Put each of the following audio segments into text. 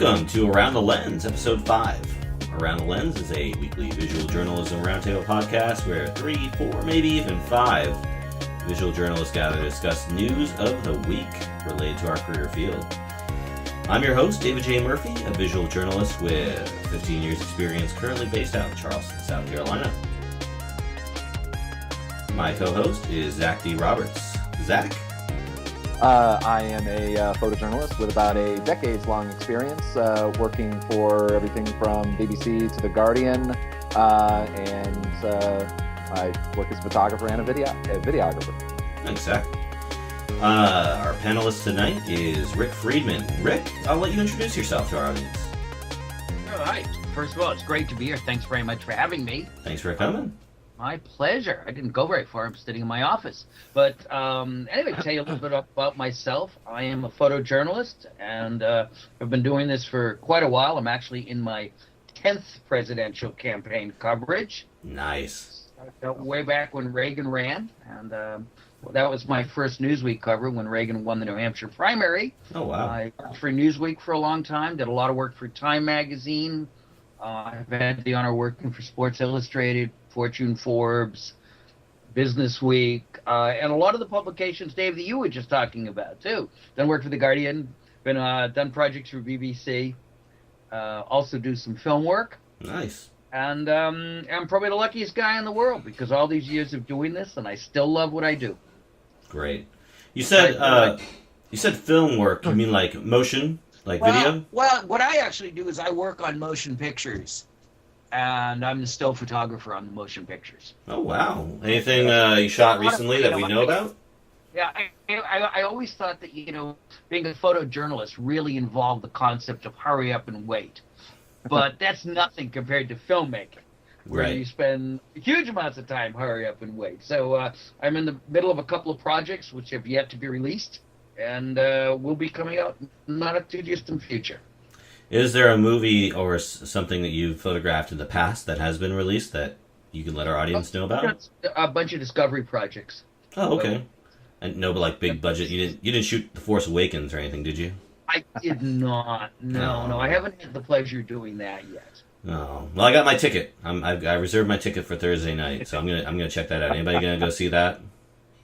Welcome to Around the Lens, Episode 5. Around the Lens is a weekly visual journalism roundtable podcast where 3, 4, maybe even 5 visual journalists gather to discuss news of the week related to our career field. I'm your host, David J. Murphy, a visual journalist with 15 years experience currently based out in Charleston, South Carolina. My co-host is Zach D. Roberts. Zach? I am a photojournalist with about a decades-long experience working for everything from BBC to The Guardian, and I work as a photographer and a videographer. Thanks, Zach. Our panelist tonight is Rick Friedman. Rick, I'll let you introduce yourself to our audience. All right. First of all, it's great to be here. Thanks very much for having me. Thanks for coming. My pleasure. I didn't go very far. I'm sitting in my office. But anyway, to tell you a little bit about myself, I am a photojournalist, and I've been doing this for quite a while. I'm actually in my 10th presidential campaign coverage. Nice. Way back when Reagan ran, and that was my first Newsweek cover when Reagan won the New Hampshire primary. Oh, wow. I worked for Newsweek for a long time, did a lot of work for Time magazine. I've had the honor of working for Sports Illustrated, Fortune, Forbes, Business Week, and a lot of the publications, Dave, that you were just talking about, too. Done work for The Guardian, been done projects for BBC, also do some film work. Nice. And I'm probably the luckiest guy in the world because all these years of doing this, and I still love what I do. Great. You said film work. You mean like motion, like video? Well, what I actually do is I work on motion pictures, and I'm the still photographer on the motion pictures. Oh, wow. Anything you shot recently that we know about? Yeah, I always thought that, being a photojournalist really involved the concept of hurry up and wait. But that's nothing compared to filmmaking, where Right. you spend huge amounts of time hurry up and wait. So I'm in the middle of a couple of projects which have yet to be released, and will be coming out not a too distant future. Is there a movie or something that you've photographed in the past that has been released that you can let our audience know about? A bunch of discovery projects. Oh, okay. And no, but like big budget. You didn't shoot The Force Awakens or anything, did you? I did not. No, I haven't had the pleasure of doing that yet. Oh, well, I got my ticket. I reserved my ticket for Thursday night, so I'm gonna check that out. Anybody gonna go see that?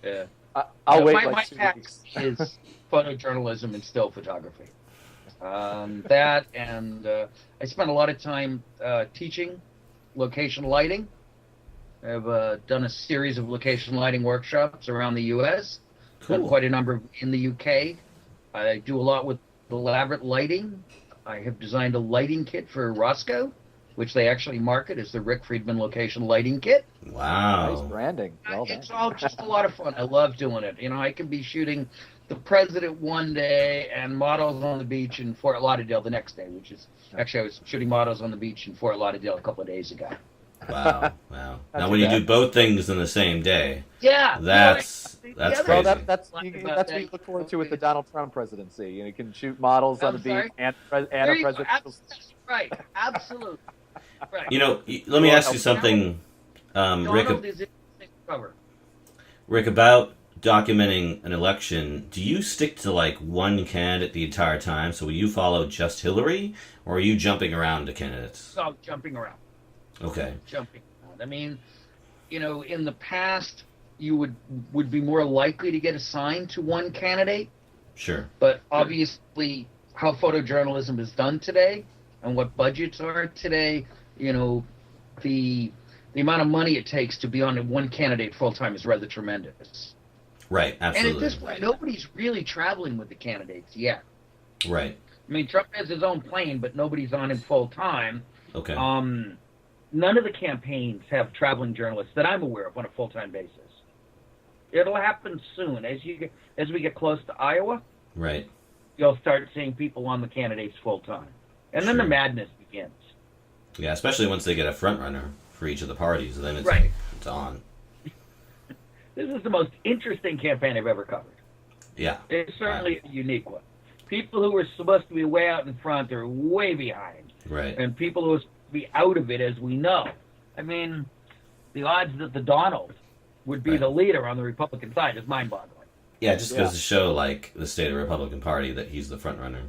Yeah. I'll wait my 2 tax weeks. is photojournalism and still photography. That and I spent a lot of time teaching location lighting. I've done a series of location lighting workshops around the U.S. Cool. Done quite a number in the U.K. I do a lot with elaborate lighting. I have designed a lighting kit for Roscoe, which they actually market as the Rick Friedman location lighting kit. Wow. Nice branding. Well done. It's all just a lot of fun. I love doing it. I can be shooting the president one day and models on the beach in Fort Lauderdale the next day, actually I was shooting models on the beach in Fort Lauderdale a couple of days ago. Wow. Now, when you do both things in the same day, Yeah, that's other- crazy. Well, that's Like what about you that. look forward to with the Donald Trump presidency. You can shoot models on the I'm sorry? beach and There a you go. presidential. Right, absolutely. Right. Let me ask you something, Rick. Donald is interesting to cover. Rick, about documenting an election, do you stick to like one candidate the entire time? So will you follow just Hillary, or are you jumping around to candidates? So jumping around. Okay. Jumping around. I mean, in the past, you would be more likely to get assigned to one candidate, Sure. but obviously how photojournalism is done today and what budgets are today, the amount of money it takes to be on one candidate full-time is rather tremendous. Right. Absolutely. And at this point, nobody's really traveling with the candidates yet. Right. I mean, Trump has his own plane, but nobody's on him full-time. Okay. None of the campaigns have traveling journalists that I'm aware of on a full-time basis. It'll happen soon. As we get close to Iowa, Right. you'll start seeing people on the candidates full-time. And then the Sure. madness begins. Yeah, especially once they get a front runner for each of the parties, then it's Right. it's on. This is the most interesting campaign I've ever covered. Yeah. It's certainly a unique one. People who were supposed to be way out in front are way behind. Right. And people who are supposed to be out of it, as we know. I mean, the odds that the Donald would be Right. the leader on the Republican side is mind-boggling. Yeah, it just goes to show like the state of the Republican Party that he's the front runner.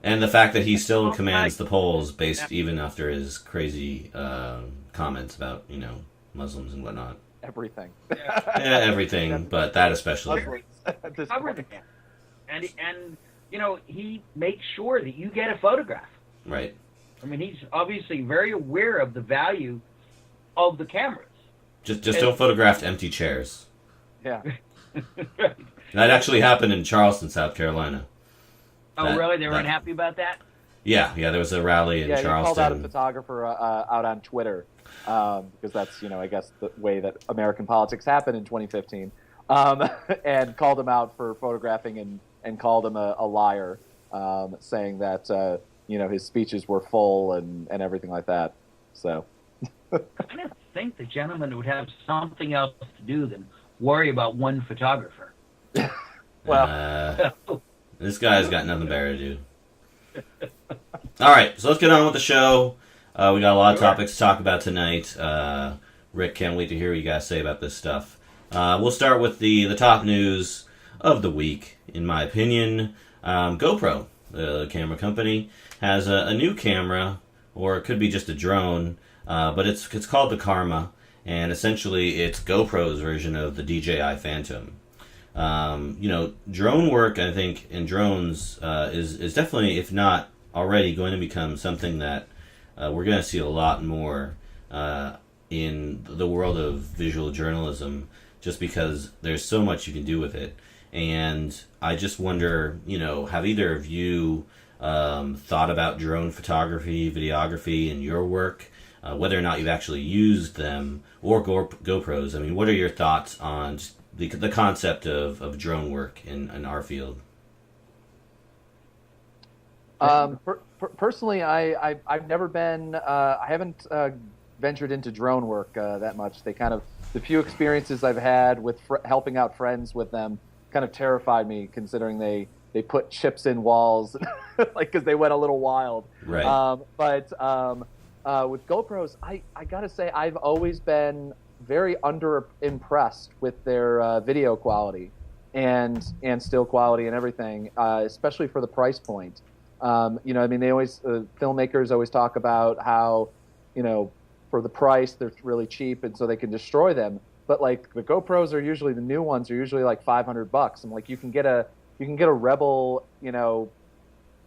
And the fact that he still commands the polls based even after his crazy comments about, Muslims and whatnot. Everything. Yeah, everything, but that especially. And he makes sure that you get a photograph. Right. I mean, he's obviously very aware of the value of the cameras. Just don't photograph empty chairs. Yeah. That actually happened in Charleston, South Carolina. Oh, really? They were unhappy about that? Yeah, there was a rally in Charleston. Yeah, he called out a photographer out on Twitter because that's, I guess the way that American politics happened in 2015, and called him out for photographing and called him a liar, saying that, his speeches were full and everything like that. So I don't think the gentleman would have something else to do than worry about one photographer. Well, this guy's got nothing better to do. All right, so let's get on with the show. We got a lot of topics to talk about tonight. Rick, can't wait to hear what you guys say about this stuff. We'll start with the top news of the week, in my opinion. GoPro, the camera company, has a new camera, or it could be just a drone, but it's called the Karma, and essentially it's GoPro's version of the DJI Phantom. Drone work, I think, in drones is definitely, if not already, going to become something that we're going to see a lot more in the world of visual journalism, just because there's so much you can do with it. And I just wonder, have either of you thought about drone photography, videography in your work, whether or not you've actually used them, or GoPros? I mean, what are your thoughts on the concept of drone work in our field? Personally, I've never been. I haven't ventured into drone work that much. The few experiences I've had with helping out friends with them kind of terrified me, considering they put chips in walls, because they went a little wild. Right. But with GoPros, I gotta say I've always been very impressed with their video quality and still quality and everything, especially for the price point. They always filmmakers always talk about how, for the price they're really cheap and so they can destroy them. But like the GoPros are usually, the new ones are usually like $500. I'm like, you can get a Rebel,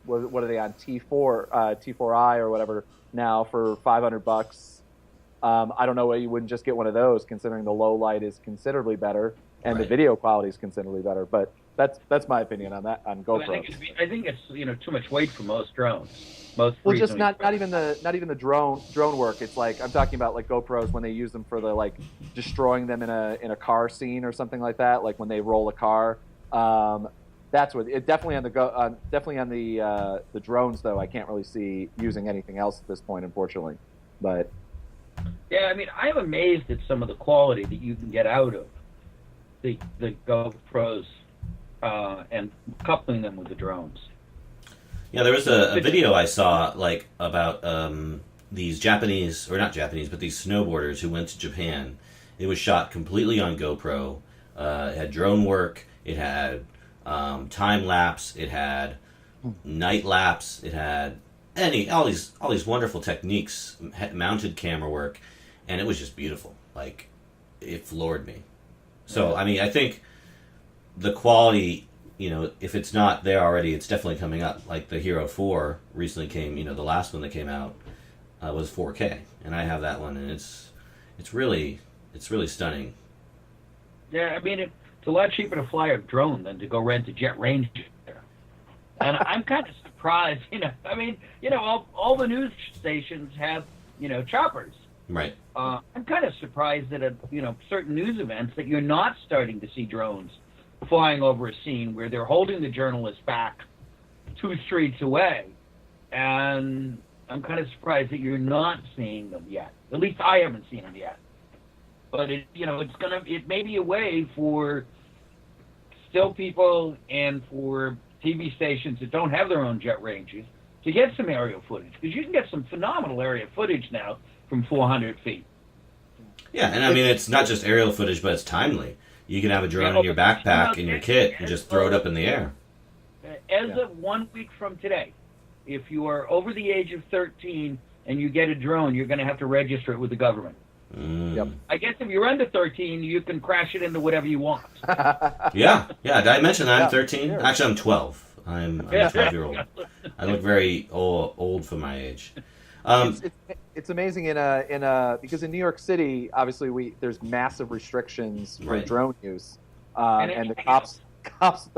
what are they on, T4i or whatever now for $500. I don't know why you wouldn't just get one of those, considering the low light is considerably better and the video quality is considerably better. But that's my opinion on that, on GoPro. I think it's too much weight for most drones. Well, just not even the drone work. It's like, I'm talking about like GoPros when they use them for the like destroying them in a car scene or something like that. Like when they roll a car. That's what it definitely on the drones though. I can't really see using anything else at this point, unfortunately. But yeah, I mean, I'm amazed at some of the quality that you can get out of the GoPros and coupling them with the drones. Yeah, there was a video I saw about these Japanese, or not Japanese, but these snowboarders who went to Japan. It was shot completely on GoPro. It had drone work. It had time lapse. It had night lapse. It had all these wonderful techniques, mounted camera work, and it was just beautiful. Like, it floored me. So I mean, I think the quality, if it's not there already, it's definitely coming up. Like the Hero 4 recently came, the last one that came out was 4K, and I have that one, and it's really stunning. Yeah, I mean, it's a lot cheaper to fly a drone than to go rent a jet Ranger. And I'm kind of surprised, all the news stations have, choppers. Right. I'm kind of surprised that at, certain news events that you're not starting to see drones flying over a scene where they're holding the journalist back 2 streets away. And I'm kind of surprised that you're not seeing them yet. At least I haven't seen them yet. But it may be a way for still people and for TV stations that don't have their own jet ranges to get some aerial footage, because you can get some phenomenal aerial footage now from 400 feet. Yeah, and I mean, it's not just aerial footage, but it's timely. You can have a drone in your backpack in your kit and just throw it up in the air. as of 1 week from today, if you are over the age of 13 and you get a drone, you're going to have to register it with the government. Yep. I guess if you're under 13, you can crash it into whatever you want. Yeah. Did I mention that I'm 13? Sure. Actually, I'm 12. I'm a 12-year-old. I look very old for my age. It's amazing because in New York City, obviously there's massive restrictions for Right. drone use, and the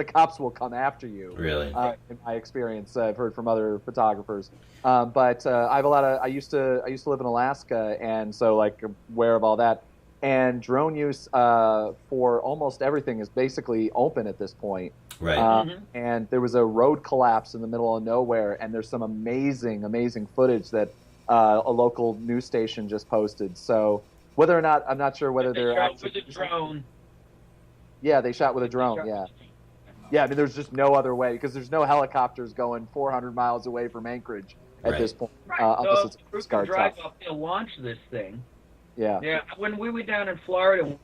cops will come after you. Really? In my experience, I've heard from other photographers. But I have I used to live in Alaska, and so like aware of all that. And drone use for almost everything is basically open at this point. Right. And there was a road collapse in the middle of nowhere, and there's some amazing footage that a local news station just posted. So whether or not, I'm not sure whether they're actually with a drone. Yeah, they shot with a drone. Yeah. I mean, there's just no other way because there's no helicopters going 400 miles away from Anchorage at this point. Right. Unless So it's a if Coast you can Guard drive tough. up, they'll launch this thing. Yeah. Yeah. When we were down in Florida,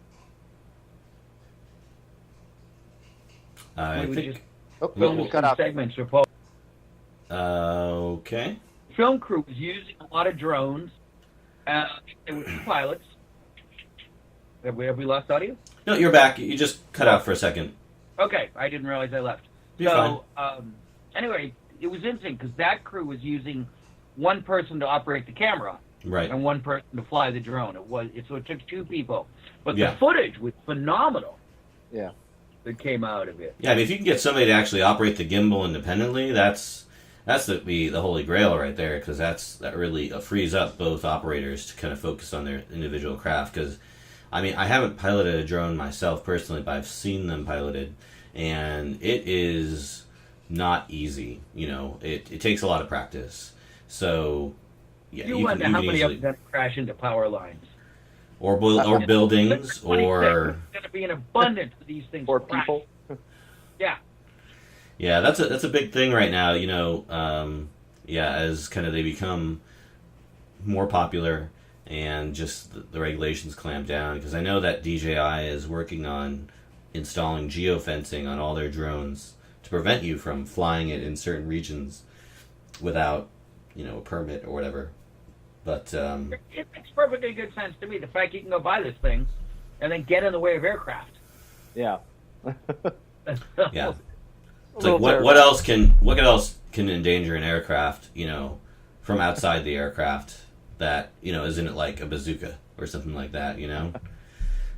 I we would think. just Oh, film we'll cut some out. segments or post. Okay. Film crew was using a lot of drones. There were two pilots. Have we lost audio? No, you're back. You just cut out for a second. Okay, I didn't realize I left. You're Anyway, it was interesting because that crew was using one person to operate the camera Right. and one person to fly the drone. So it took two people, but Yeah. the footage was phenomenal. Yeah. That came out of it. Yeah, I mean, if you can get somebody to actually operate the gimbal independently, that's the holy grail right there, because that really frees up both operators to kind of focus on their individual craft. Because, I mean, I haven't piloted a drone myself personally, but I've seen them piloted, and it is not easy. You know, it takes a lot of practice. So, yeah, You wonder how many easily, of them crash into power lines. or buildings, or There's going to be an abundance of these things. Or crash. people. Yeah. yeah, that's a big thing right now. You know, as kind of they become more popular and just the regulations clamp down, because I know that DJI is working on installing geofencing on all their drones to prevent you from flying it in certain regions without, a permit or whatever. But It makes perfectly good sense to me. The fact you can go buy this thing and then get in the way of aircraft. Yeah. yeah, it's like what else can endanger an aircraft, from outside the aircraft that isn't it like a bazooka or something like that,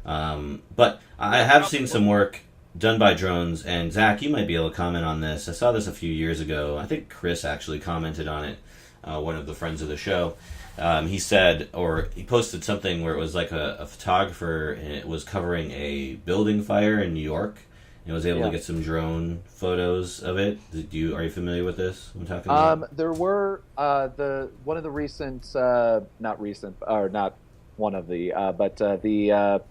But I have seen some work done by drones, and Zach, you might be able to comment on this. I saw this a few years ago. I think Chris actually commented on it, one of the friends of the show. He said, or he posted something where it was like a photographer, and it was covering a building fire in New York, and was able to get some drone photos of it. Are you familiar with this? I'm talking about? There were one of the recent, not recent, or not one of the, but the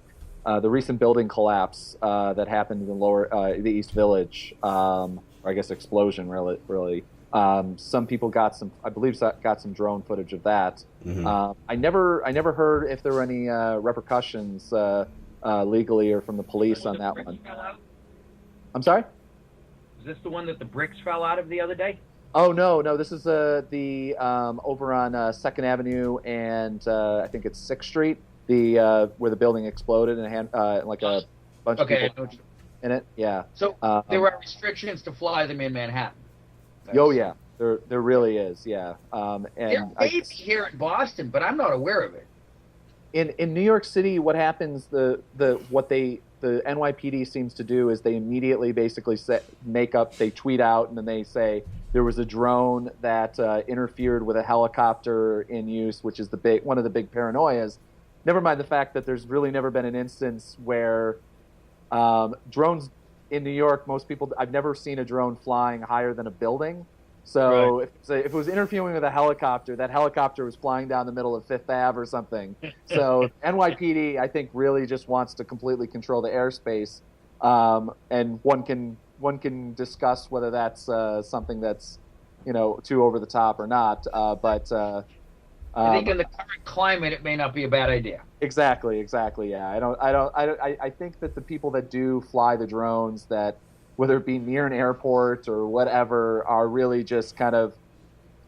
recent building collapse that happened in the East Village, or I guess explosion, really. Some people got some drone footage of that. Mm-hmm. I never heard if there were any repercussions legally or from the police on that one. I'm sorry? Is this the one that the bricks fell out of the other day? Oh no, this is the over on 2nd Avenue and I think it's 6th Street, where the building exploded and like a bunch of people in it. Yeah. So there are restrictions to fly them in Manhattan. Yeah, there really is. Yeah. And there may be here in Boston, but I'm not aware of it. In New York City, what happens? The NYPD seems to do is they immediately basically they tweet out and then they say there was a drone that interfered with a helicopter in use, which is one of the big paranoias. Never mind the fact that there's really never been an instance where drones in New York, I've never seen a drone flying higher than a building. So if it was interfering with a helicopter, that helicopter was flying down the middle of Fifth Ave or something. So NYPD, I think, really just wants to completely control the airspace, and one can discuss whether that's something that's too over the top or not. But I think in the current climate, it may not be a bad idea. Exactly. Yeah, I think that the people that do fly the drones that whether it be near an airport or whatever, are really just kind of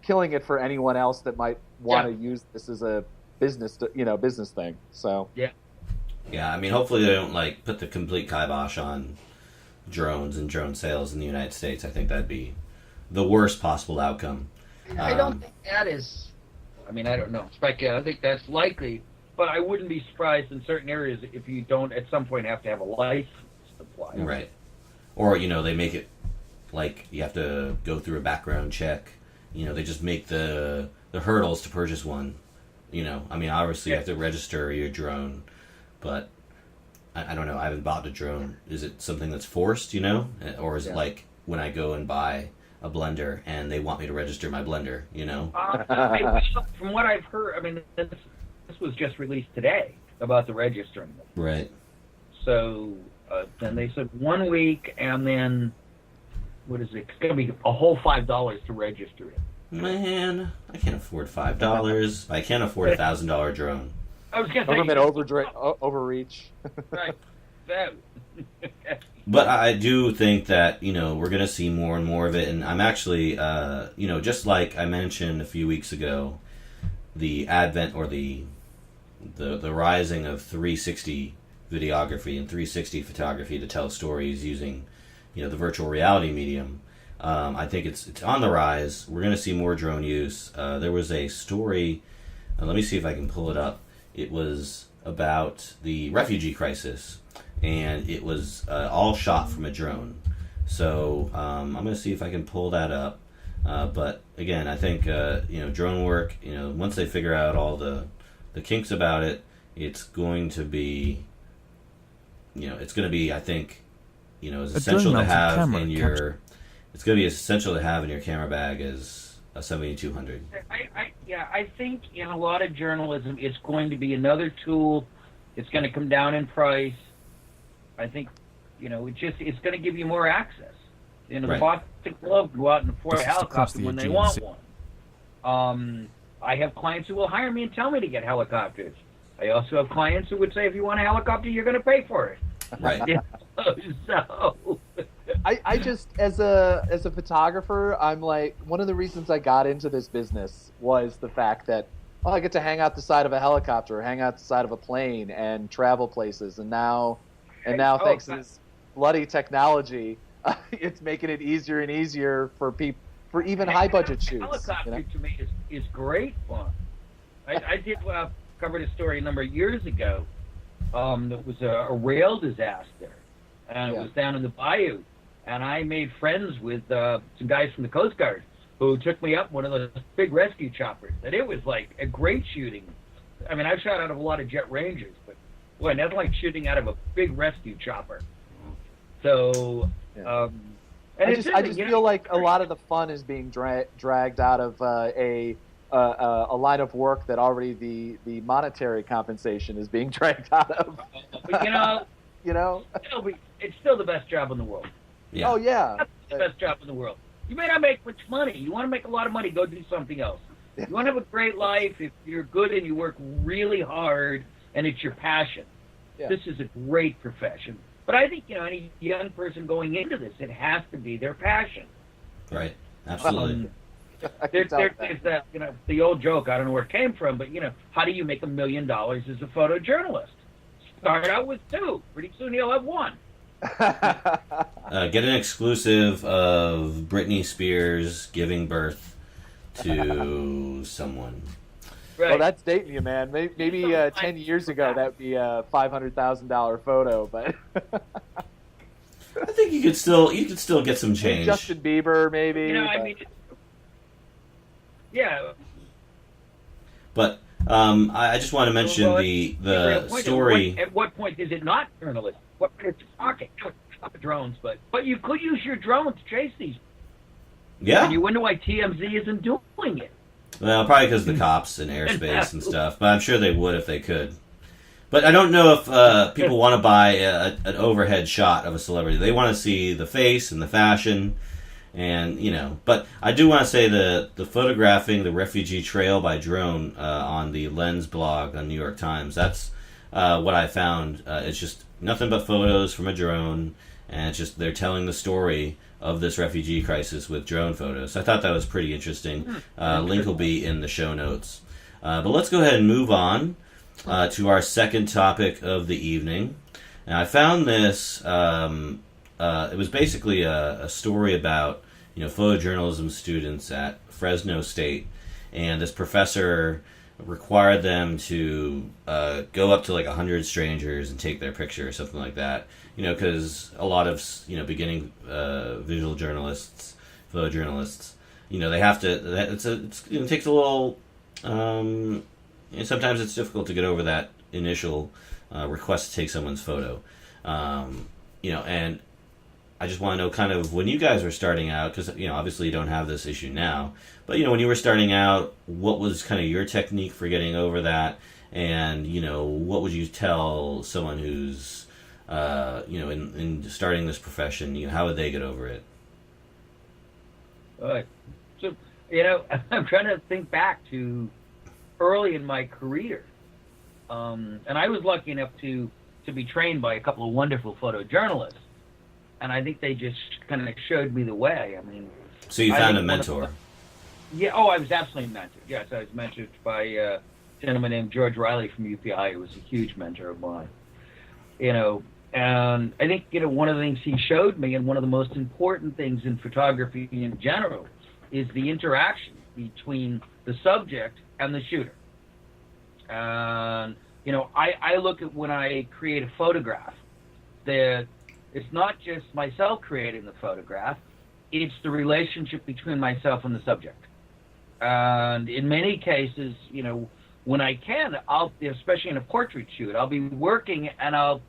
killing it for anyone else that might want to use this as a business, business thing. So yeah. I mean, hopefully they don't like put the complete kibosh on drones and drone sales in the United States. I think that'd be the worst possible outcome. I don't think that is. I mean, I don't know. I think that's likely, but I wouldn't be surprised in certain areas if you don't at some point have to have a license to fly. Right. Or, they make it like you have to go through a background check. They just make the hurdles to purchase one. I mean, obviously you have to register your drone, but I don't know. I haven't bought a drone. Is it something that's forced, Or is it like when I go and buy a blender and they want me to register my blender, From what I've heard, I mean, this was just released today about the registering. Right. So then they said 1 week, and then what is it? It's going to be a whole $5 to register it. Man, I can't afford $5. I can't afford a $1,000 drone. I was going to say overreach. Right. But I do think that, we're going to see more and more of it. And I'm actually, just like I mentioned a few weeks ago, the advent or the rising of 360 videography and 360 photography to tell stories using, the virtual reality medium. I think it's on the rise. We're going to see more drone use. There was a story, let me see if I can pull it up. It was about the refugee crisis, and it was all shot from a drone. So I'm going to see if I can pull that up. But again, I think drone work. Once they figure out all the kinks about it, it's going to be, I think, as essential to have in your. It's going to be as essential to have in your camera bag as a 7200. I think in a lot of journalism, it's going to be another tool. It's going to come down in price. I think, it's going to give you more access. The Boston Globe go out and afford a helicopter when they want one. I have clients who will hire me and tell me to get helicopters. I also have clients who would say, if you want a helicopter, you're going to pay for it. Right. So. I just, as a photographer, I'm like, one of the reasons I got into this business was the fact that, I get to hang out the side of a helicopter, hang out the side of a plane, and travel places. And now thanks to this bloody technology, it's making it easier and easier for people, for even high budget shoots. Helicopter to me is great fun. I did covered a story a number of years ago. That was a rail disaster, and it was down in the bayou. And I made friends with some guys from the Coast Guard who took me up one of those big rescue choppers. And it was like a great shooting. I mean, I've shot out of a lot of jet Rangers, but boy, nothing like shooting out of a big rescue chopper. So, and I just feel like a lot of the fun is being dragged out of a line of work that already the monetary compensation is being dragged out of. But, it's still the best job in the world. Yeah. Oh yeah, that's the best job in the world. You may not make much money. You want to make a lot of money, go do something else. You want to have a great life. If you're good and you work really hard and it's your passion, this is a great profession. But I think, any young person going into this, it has to be their passion. Right. Absolutely. There's that, the old joke, I don't know where it came from, but, how do you make $1 million as a photojournalist? Start out with 2. Pretty soon you'll have 1. Get an exclusive of Britney Spears giving birth to someone. Right. Well, that's dating you, man. Maybe 10 years ago that would be a $500,000 photo, but I think you could still get some change. Justin Bieber, maybe. I mean, yeah. But I just want to mention the story. At what point is it not journalism? What it's talking? Not drones, but you could use your drone to chase these. Yeah. And you wonder why TMZ isn't doing it. Well, probably because of the cops and airspace and stuff. But I'm sure they would if they could. But I don't know if people want to buy an overhead shot of a celebrity. They want to see the face and the fashion, and But I do want to say the photographing the refugee trail by drone on the Lens blog on New York Times. That's what I found. It's just nothing but photos from a drone, and it's just they're telling the story of this refugee crisis with drone photos. So I thought that was pretty interesting. Link will be in the show notes. But let's go ahead and move on to our second topic of the evening. And I found this. It was basically a story about photojournalism students at Fresno State, and this professor required them to go up to like 100 strangers and take their picture or something like that. Because a lot of beginning visual journalists, photojournalists, they have to. It takes a little. Sometimes it's difficult to get over that initial request to take someone's photo. And I just want to know kind of when you guys were starting out, because obviously you don't have this issue now, but when you were starting out, what was kind of your technique for getting over that, and what would you tell someone who's in starting this profession? How would they get over it? So I'm trying to think back to early in my career, and I was lucky enough to be trained by a couple of wonderful photojournalists. And I think they just kind of showed me the way. I mean, so you found a mentor? Yeah. Oh, I was absolutely mentored. Yes, I was mentored by a gentleman named George Riley from UPI, who was a huge mentor of mine. And I think one of the things he showed me, and one of the most important things in photography in general, is the interaction between the subject and the shooter. And I look at when I create a photograph that. It's not just myself creating the photograph, it's the relationship between myself and the subject. And in many cases, when I can, especially in a portrait shoot, I'll be working and I'll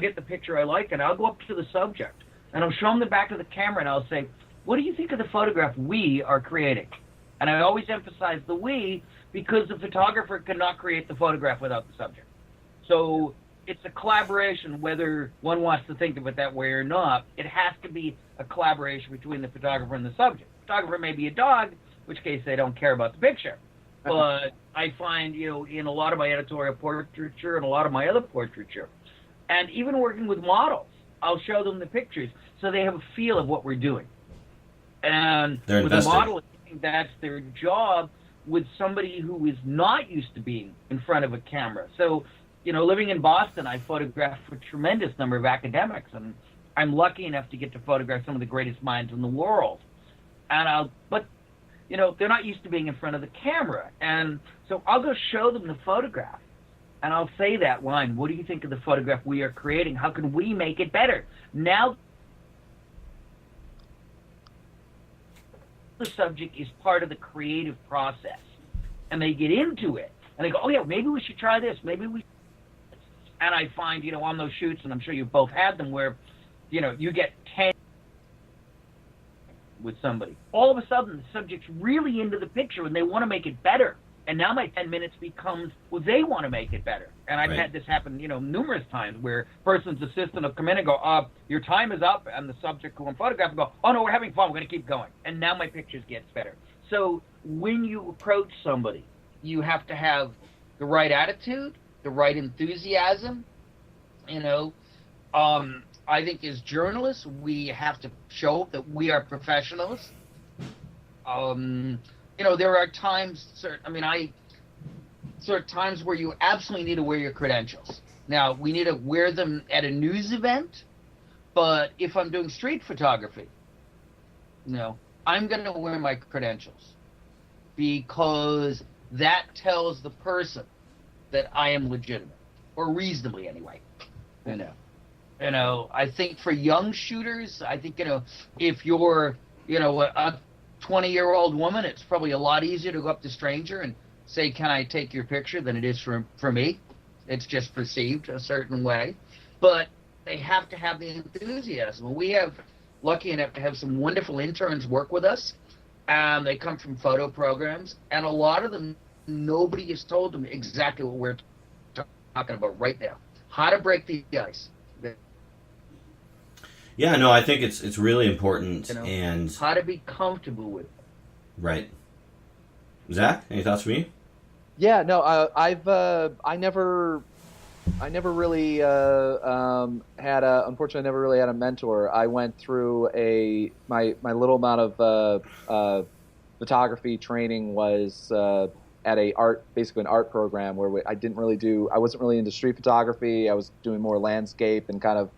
get the picture I like and I'll go up to the subject and I'll show them the back of the camera and I'll say, what do you think of the photograph we are creating? And I always emphasize the we because the photographer cannot create the photograph without the subject. So it's a collaboration, whether one wants to think of it that way or not. It has to be a collaboration between the photographer and the subject. The photographer may be a dog, in which case they don't care about the picture. But I find, in a lot of my editorial portraiture and a lot of my other portraiture, and even working with models, I'll show them the pictures so they have a feel of what we're doing. And they're with invested. a model, that's their job with somebody who is not used to being in front of a camera. So, living in Boston, I photographed a tremendous number of academics, and I'm lucky enough to get to photograph some of the greatest minds in the world. But they're not used to being in front of the camera, and so I'll go show them the photograph, and I'll say that line, what do you think of the photograph we are creating? How can we make it better? Now the subject is part of the creative process, and they get into it, and they go, oh yeah, maybe we should try this, maybe we. And I find, on those shoots, and I'm sure you've both had them, where, you get 10 with somebody. All of a sudden, the subject's really into the picture and they want to make it better. And now my 10 minutes becomes, well, they want to make it better. And I've had this happen, numerous times where person's assistant will come in and go, your time is up. And the subject who I'm photographing go, oh, no, we're having fun. We're going to keep going. And now my pictures gets better. So when you approach somebody, you have to have the right attitude, the right enthusiasm. I think as journalists, we have to show that we are professionals. There are times, times where you absolutely need to wear your credentials. Now, we need to wear them at a news event, but if I'm doing street photography, I'm going to wear my credentials because that tells the person that I am legitimate, or reasonably anyway. I think for young shooters, I think, if you're, a 20-year-old woman, it's probably a lot easier to go up to a stranger and say, can I take your picture, than it is for me. It's just perceived a certain way. But they have to have the enthusiasm. We have, lucky enough to have some wonderful interns work with us, and they come from photo programs, and a lot of them, nobody has told them exactly what we're talking about right now. How to break the ice. Yeah, no, I think it's really important, and how to be comfortable with it. Right. Zach, any thoughts for me? Yeah, no, I never I never really unfortunately, I never really had a mentor. I went through my little amount of photography training was at basically an art program where I wasn't really into street photography. I was doing more landscape and kind of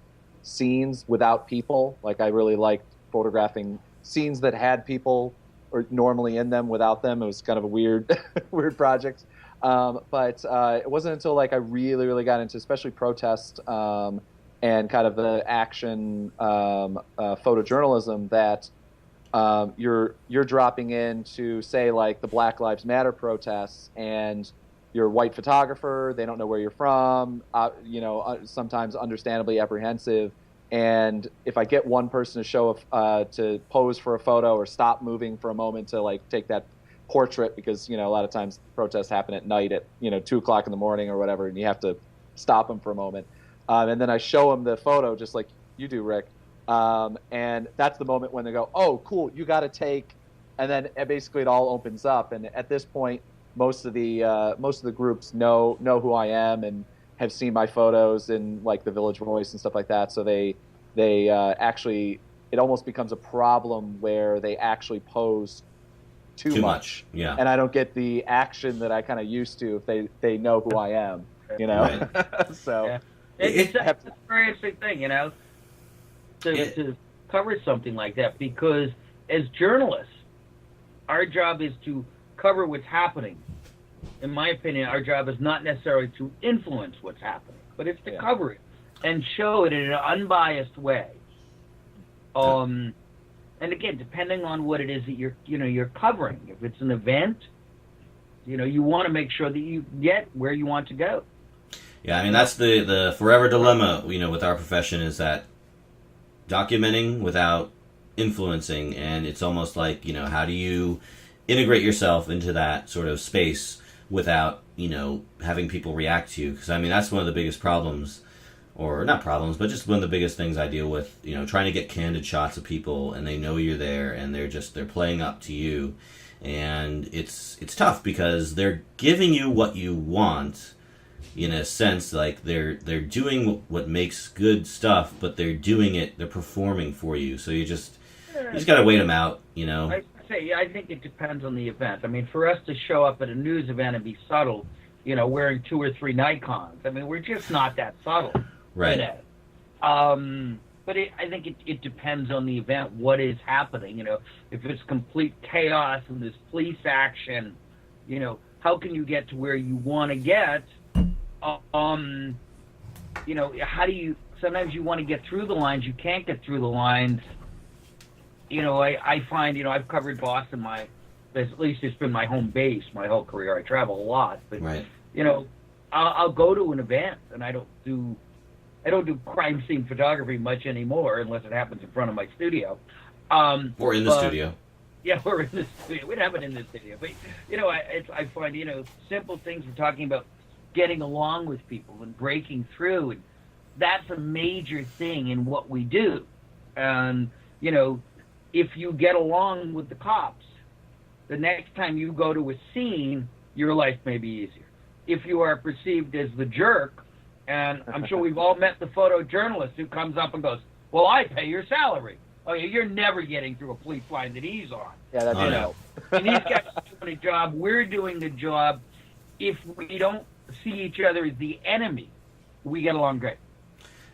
scenes without people. Like I really liked photographing scenes that had people or normally in them without them. It was kind of a weird, weird project. But it wasn't until like I really, really got into especially protest and kind of the action photojournalism that you're dropping into, say, like the Black Lives Matter protests, and you're a white photographer. They don't know where you're from. Sometimes understandably apprehensive. And if I get one person to pose for a photo or stop moving for a moment to like take that portrait, because a lot of times protests happen at night at 2:00 in the morning or whatever, and you have to stop them for a moment, and then I show them the photo just like you do, Rick, and that's the moment when they go, oh cool, you got to take, and then basically it all opens up. And at this point most of the groups know who I am and have seen my photos in like the Village Voice and stuff like that, so they actually, it almost becomes a problem where they actually pose too much. Yeah. And I don't get the action that I kind of used to if they know who I am, Right. So yeah. It's a very interesting thing, to cover something like that, because as journalists, our job is to cover what's happening. In my opinion, our job is not necessarily to influence what's happening, but it's to cover it and show it in an unbiased way. And again, depending on what it is that you're covering, if it's an event, you want to make sure that you get where you want to go. Yeah, I mean, that's the forever dilemma, with our profession, is that documenting without influencing, and it's almost like, how do you integrate yourself into that sort of space without, having people react to you? Because, I mean, that's one of the biggest problems, or not problems, but just one of the biggest things I deal with, trying to get candid shots of people, and they know you're there, and they're playing up to you. And it's tough because they're giving you what you want, in a sense. Like they're doing what makes good stuff, but they're performing for you. So you just gotta wait them out, I think it depends on the event. I mean, for us to show up at a news event and be subtle, wearing 2 or 3 Nikons, I mean, we're just not that subtle. Right. But I think it depends on the event, what is happening. If it's complete chaos and there's police action, how can you get to where you want to get? How do you? Sometimes you want to get through the lines, you can't get through the lines. I find, I've covered Boston. At least it's been my home base my whole career. I travel a lot, but right. I'll go to an event, and I don't do crime scene photography much anymore, unless it happens in front of my studio. Or in the studio. Yeah, or in the studio. We'd have it in the studio. But, I find, simple things. We're talking about getting along with people and breaking through. And that's a major thing in what we do. And, if you get along with the cops, the next time you go to a scene, your life may be easier. If you are perceived as the jerk, and I'm sure we've all met the photojournalist who comes up and goes, well, I pay your salary. Oh, yeah, you're never getting through a police line that he's on. Yeah, that's And these guys are doing a job. We're doing the job. If we don't see each other as the enemy, we get along great.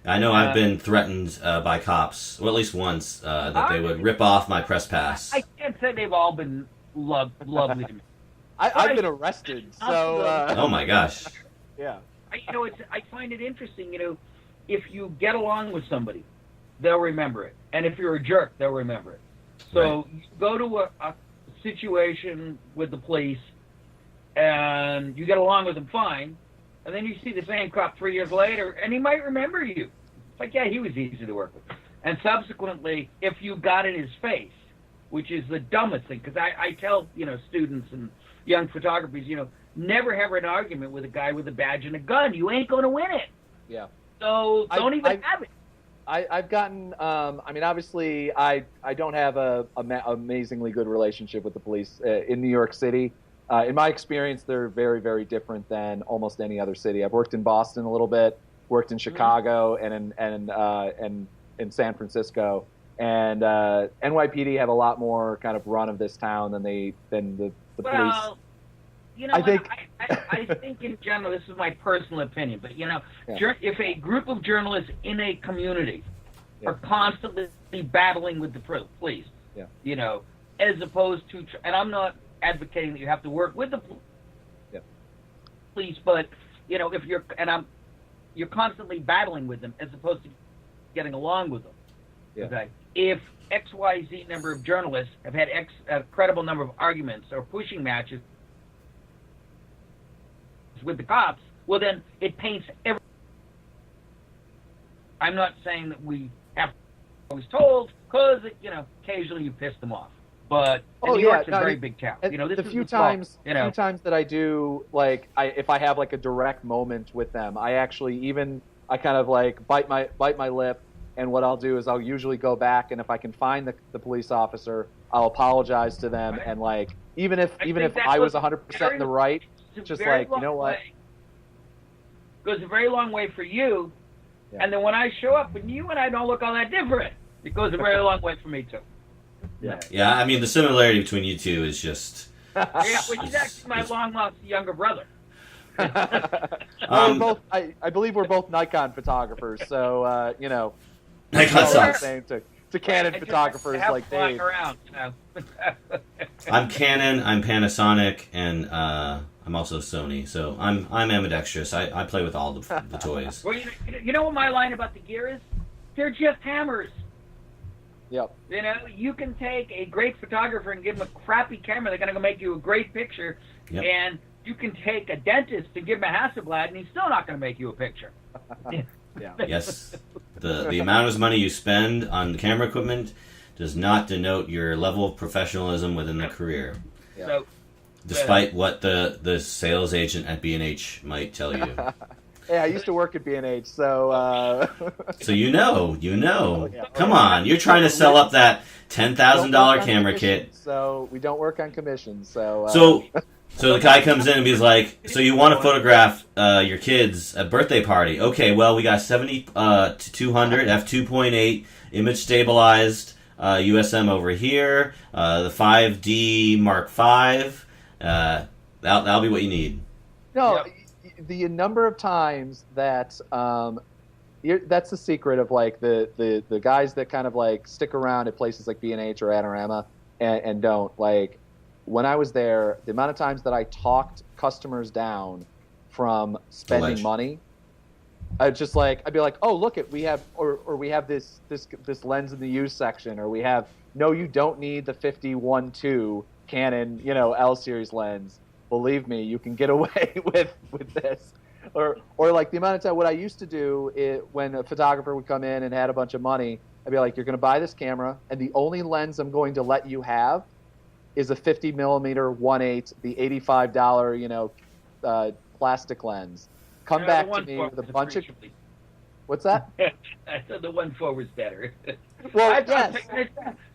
I know I've been threatened by cops, well, at least once, that they would rip off my press pass. I can't say they've all been lovely to me. I've been arrested, so... Oh, my gosh. Yeah. I find it interesting, if you get along with somebody, they'll remember it. And if you're a jerk, they'll remember it. So Right. you go to a situation with the police, and you get along with them fine, and then you see the same cop 3 years later, and he might remember you. It's like, yeah, he was easy to work with. And subsequently, if you got in his face, which is the dumbest thing, because I tell, students and young photographers, never have an argument with a guy with a badge and a gun. You ain't going to win it. Yeah. So don't even have it. I've gotten, obviously, I don't have a amazingly good relationship with the police in New York City. in my experience, they're very, very different than almost any other city. I've worked in Boston a little bit, worked in Chicago, and in San Francisco. And NYPD have a lot more kind of run of this town than the police. Well, I think I think in general, this is my personal opinion, but if a group of journalists in a community are constantly battling with the police, as opposed to, and I'm not advocating that you have to work with the police, but if you're constantly battling with them as opposed to getting along with them. Yeah. Okay. If XYZ number of journalists have had a credible number of arguments or pushing matches with the cops, well, then it paints every. I'm not saying that we have to always told, because occasionally you piss them off. But New York's a very big town. The few times that I do, like, if I have like a direct moment with them, I kind of like bite my lip, and what I'll do is I'll usually go back, and if I can find the police officer, I'll apologize to them, and like even if I was 100% in the right, just like, you know what, goes a very long way for you. Yeah. And then when I show up, and you and I don't look all that different, it goes a very long way for me too. Yeah. I mean, the similarity between you two is just. Which is actually my long-lost younger brother. I believe we're both Nikon photographers, so Nikon sucks. To Canon photographers like Dave. Around, I'm Canon, I'm Panasonic, and I'm also Sony. So I'm ambidextrous. I play with all the toys. Well, you know what my line about the gear is? They're just hammers. Yep. You can take a great photographer and give them a crappy camera. They're going to go make you a great picture. Yep. And you can take a dentist and give him a Hasselblad, and he's still not going to make you a picture. Yeah. Yes. The amount of money you spend on camera equipment does not denote your level of professionalism within the career. Yeah. So, despite what the sales agent at B&H might tell you. Yeah, I used to work at B&H, so... So you know. Yeah. Come on, you're trying to sell up that $10,000 camera kit. So we don't work on commissions, so... So the guy comes in and he's like, so you want to photograph your kids at birthday party. Okay, well, we got 70 to 200, f2.8, image stabilized, USM over here, the 5D Mark V. That'll be what you need. No, the number of times that that's the secret of like the guys that kind of like stick around at places like B&H or Adorama and don't, like, when I was there, the amount of times that I talked customers down from spending money, I'd be like, oh, look, we have this lens in the used section, or we have, no, you don't need the 51.2 Canon, L series lens. Believe me, you can get away with this. Or like the amount of time, what I used to do when a photographer would come in and had a bunch of money, I'd be like, you're going to buy this camera, and the only lens I'm going to let you have is a 50 millimeter 1.8, the $85, plastic lens. Come back to me with a bunch of. What's that? I said the 1.4 was better. Well, yes.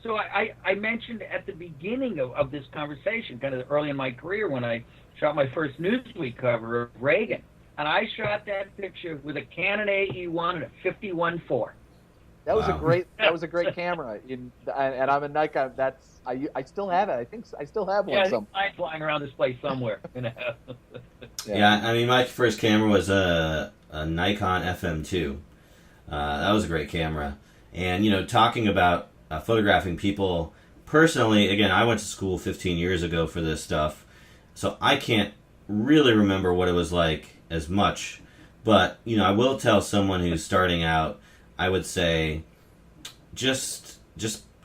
So I mentioned at the beginning of this conversation, kind of early in my career, when I shot my first Newsweek cover of Reagan, and I shot that picture with a Canon AE1 and a 51.4. That was a great camera, and I'm a Nikon. I still have it. I think I still have one. Yeah, I'm flying around this place somewhere. Yeah, I mean, my first camera was a Nikon FM2. That was a great camera. And, talking about photographing people, personally, again, I went to school 15 years ago for this stuff, so I can't really remember what it was like as much. But, I will tell someone who's starting out, I would say, just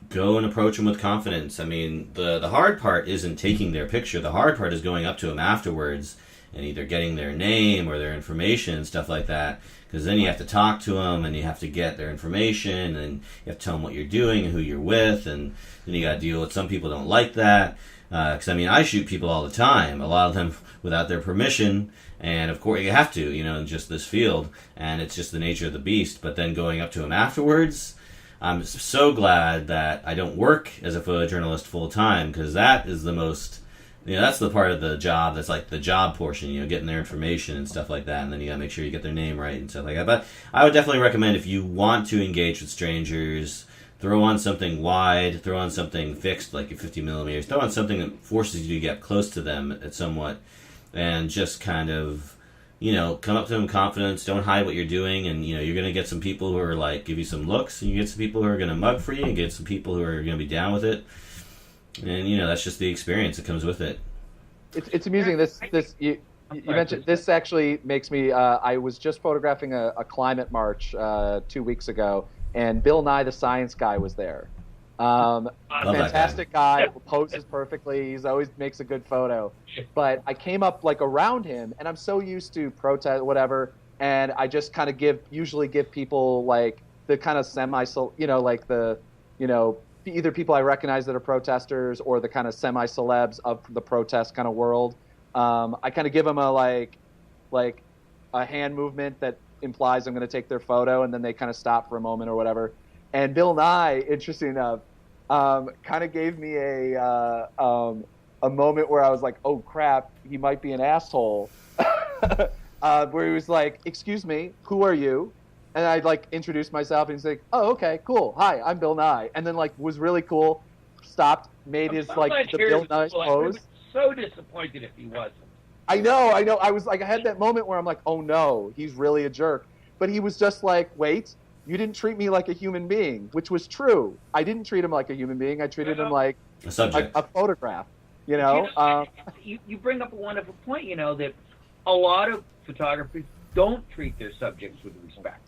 go and approach them with confidence. I mean, the hard part isn't taking their picture. The hard part is going up to them afterwards and either getting their name or their information and stuff like that. Because then you have to talk to them and you have to get their information and you have to tell them what you're doing and who you're with. And then you got to deal with some people don't like that. Because, I shoot people all the time. A lot of them without their permission. And, of course, you have to, in just this field. And it's just the nature of the beast. But then going up to them afterwards, I'm so glad that I don't work as a photojournalist full time, because that is the most that's the part of the job that's like the job portion, getting their information and stuff like that, and then you gotta make sure you get their name right and stuff like that. But I would definitely recommend, if you want to engage with strangers, throw on something wide, throw on something fixed like your 50 millimeters, throw on something that forces you to get close to them at somewhat, and just kind of, come up to them with confidence. Don't hide what you're doing, and you're gonna get some people who are like give you some looks, and you get some people who are gonna mug for you, and get some people who are gonna be down with it, and that's just the experience that comes with it. It's amusing. You mentioned this actually makes me. I was just photographing a climate march 2 weeks ago, and Bill Nye the Science Guy was there. Fantastic guy, poses perfectly. He's always makes a good photo. But I came up like around him, and I'm so used to protest whatever, and I just kind of usually give people like the kind of either people I recognize that are protesters or the kind of semi-celebs of the protest kind of world. I kind of give them a like a hand movement that implies I'm going to take their photo, and then they kind of stop for a moment or whatever. And Bill Nye, interesting enough, kind of gave me a moment where I was like, oh crap, he might be an asshole. Where he was like, excuse me, who are you? And I like introduced myself, and he's like, oh, okay, cool. Hi, I'm Bill Nye. And then like was really cool, stopped, made his like the Bill Nye pose. So disappointed if he wasn't. I know. I was like, I had that moment where I'm like, oh no, he's really a jerk. But he was just like, wait, you didn't treat me like a human being, which was true. I didn't treat him like a human being. I treated him like a subject, a photograph. You bring up a wonderful point. That a lot of photographers don't treat their subjects with respect,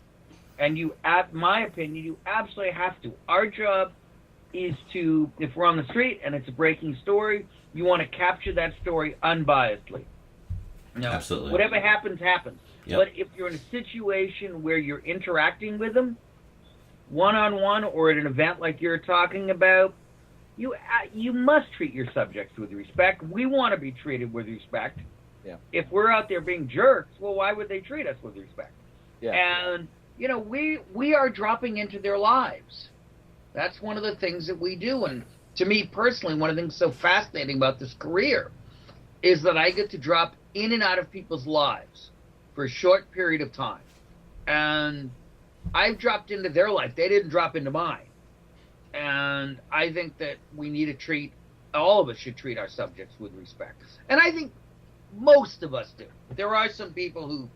and my opinion, you absolutely have to. Our job is to, if we're on the street and it's a breaking story, you want to capture that story unbiasedly. Absolutely. Whatever happens, happens. Yep. But if you're in a situation where you're interacting with them, one-on-one or at an event like you're talking about, you must treat your subjects with respect. We want to be treated with respect. Yeah. If we're out there being jerks, well, why would they treat us with respect? Yeah. And, we are dropping into their lives. That's one of the things that we do. And to me personally, one of the things so fascinating about this career is that I get to drop in and out of people's lives for a short period of time. And I've dropped into their life. They didn't drop into mine. And I think that we need to all of us should treat our subjects with respect. And I think most of us do. There are some people who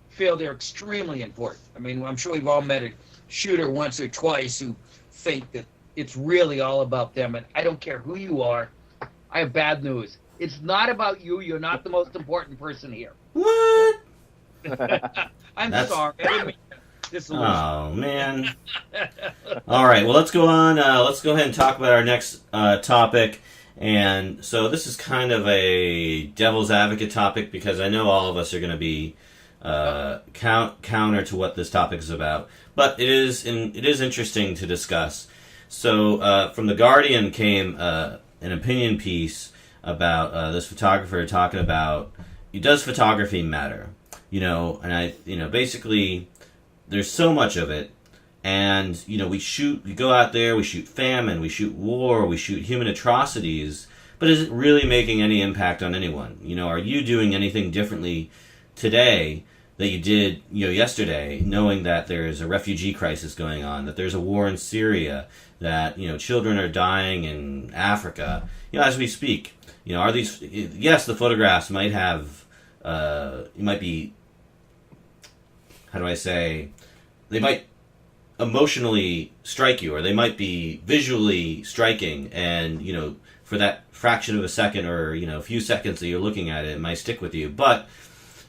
feel they're extremely important. I mean, I'm sure we've all met a shooter once or twice who think that it's really all about them. And I don't care who you are. I have bad news. It's not about you. You're not the most important person here. What? I'm sorry. I didn't mean disillusion. Oh, man. All right, well, let's go on. Let's go ahead and talk about our next topic. And so this is kind of a devil's advocate topic, because I know all of us are going to be counter to what this topic is about. But it is interesting to discuss. So from The Guardian came an opinion piece about this photographer talking about, does photography matter? And basically there's so much of it, and we go out there, we shoot famine, we shoot war, we shoot human atrocities, but is it really making any impact on anyone? Are you doing anything differently today that you did yesterday, knowing that there's a refugee crisis going on, that there's a war in Syria, that children are dying in Africa as we speak? Are these, yes, the photographs might have might be, how do I say, they might emotionally strike you, or they might be visually striking, and for that fraction of a second, or a few seconds that you're looking at it, it might stick with you. But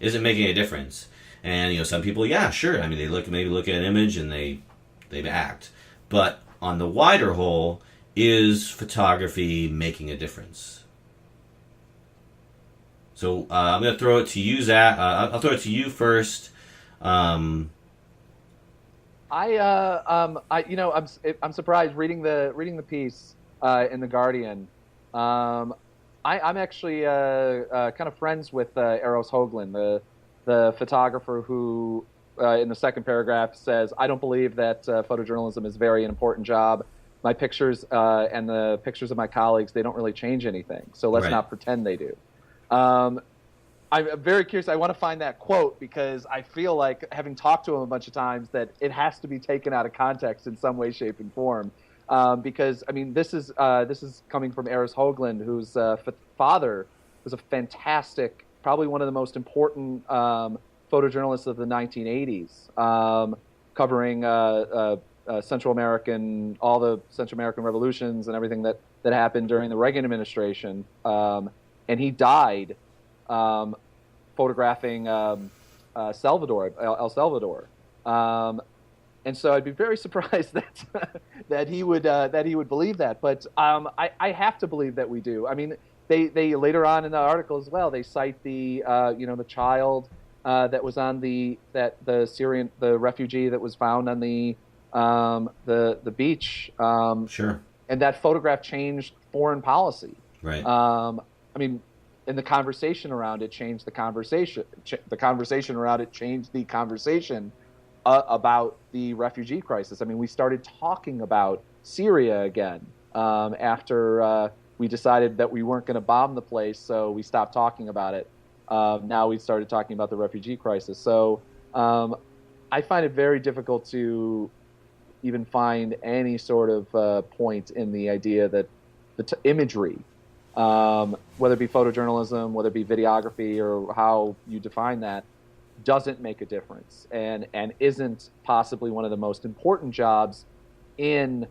is it making a difference? And some people, yeah, sure. I mean, they maybe look at an image and they act. But on the wider whole, is photography making a difference? So I'm going to throw it to you, Zach. I'll throw it to you first. I'm surprised reading the piece in The Guardian. I'm actually kind of friends with Eros Hoagland, the photographer who, in the second paragraph, says, "I don't believe that photojournalism is very an important job. my pictures and the pictures of my colleagues, they don't really change anything. So let's Right. not pretend they do. I'm very curious. I want to find that quote because I feel like, having talked to him a bunch of times, that it has to be taken out of context in some way, shape, and form. Because I mean, this is coming from Eris Hoagland, whose father was a fantastic, probably one of the most important photojournalists of the 1980s, covering Central American, all the Central American revolutions and everything that happened during the Reagan administration. And he died photographing El Salvador. And so I'd be very surprised that he would believe that. But I have to believe that we do. I mean, they later on in the article as well, they cite the the child that was on the refugee that was found on the beach. Sure. And that photograph changed foreign policy. Right. I mean, and the conversation around it changed the conversation. The conversation around it changed the conversation about the refugee crisis. I mean, we started talking about Syria again after we decided that we weren't going to bomb the place, so we stopped talking about it. Now we started talking about the refugee crisis. So I find it very difficult to even find any sort of point in the idea that the imagery, whether it be photojournalism, whether it be videography, or how you define that, doesn't make a difference and isn't possibly one of the most important jobs in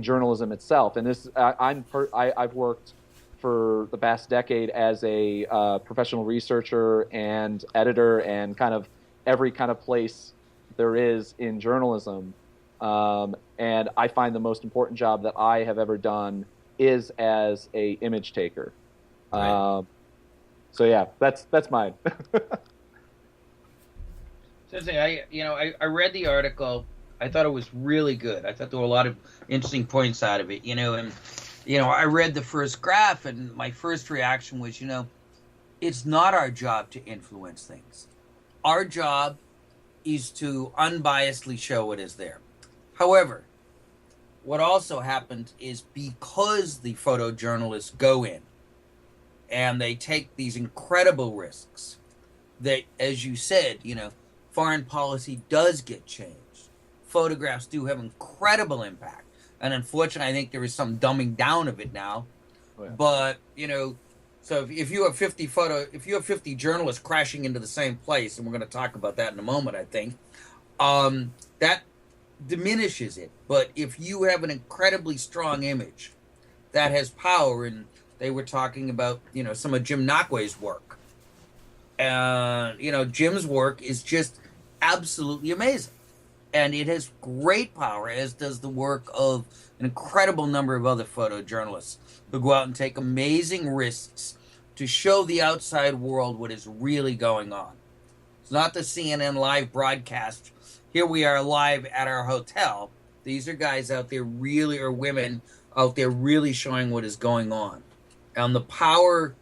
journalism itself. And this, I've worked for the past decade as a professional researcher and editor and kind of every kind of place there is in journalism. And I find the most important job that I have ever done is as a image taker. Right. So yeah, that's mine. I read the article. I thought it was really good. I thought there were a lot of interesting points out of it. I read the first graph, and my first reaction was, it's not our job to influence things. Our job is to unbiasedly show what is there. However, what also happened is, because the photojournalists go in and they take these incredible risks, that, as you said, foreign policy does get changed. Photographs do have incredible impact. And unfortunately, I think there is some dumbing down of it now. Oh, yeah. But, so if you have 50 journalists crashing into the same place, and we're going to talk about that in a moment, I think, that diminishes it. But if you have an incredibly strong image that has power, and they were talking about, some of Jim Nakwe's work. Jim's work is just absolutely amazing. And it has great power, as does the work of an incredible number of other photojournalists who go out and take amazing risks to show the outside world what is really going on. It's not the CNN live broadcast. Here we are live at our hotel. These are guys out there really, or women out there really showing what is going on. And the power,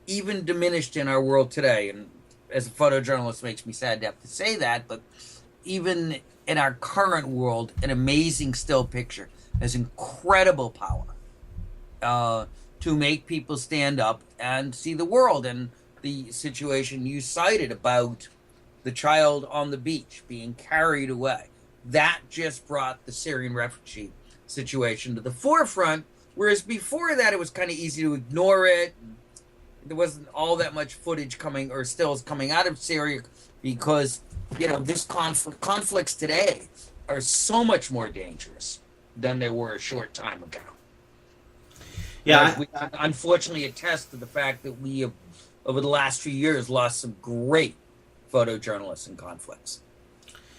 even diminished in our world today, and as a photojournalist, makes me sad to have to say that, but even in our current world, an amazing still picture has incredible power to make people stand up and see the world. And the situation you cited about the child on the beach being carried away, that just brought the Syrian refugee situation to the forefront, whereas before that it was kind of easy to ignore it. There wasn't all that much footage coming, or stills coming out of Syria, because this conflicts today are so much more dangerous than they were a short time ago. Yeah, we unfortunately attest to the fact that we have, over the last few years, lost some great photojournalists in conflicts.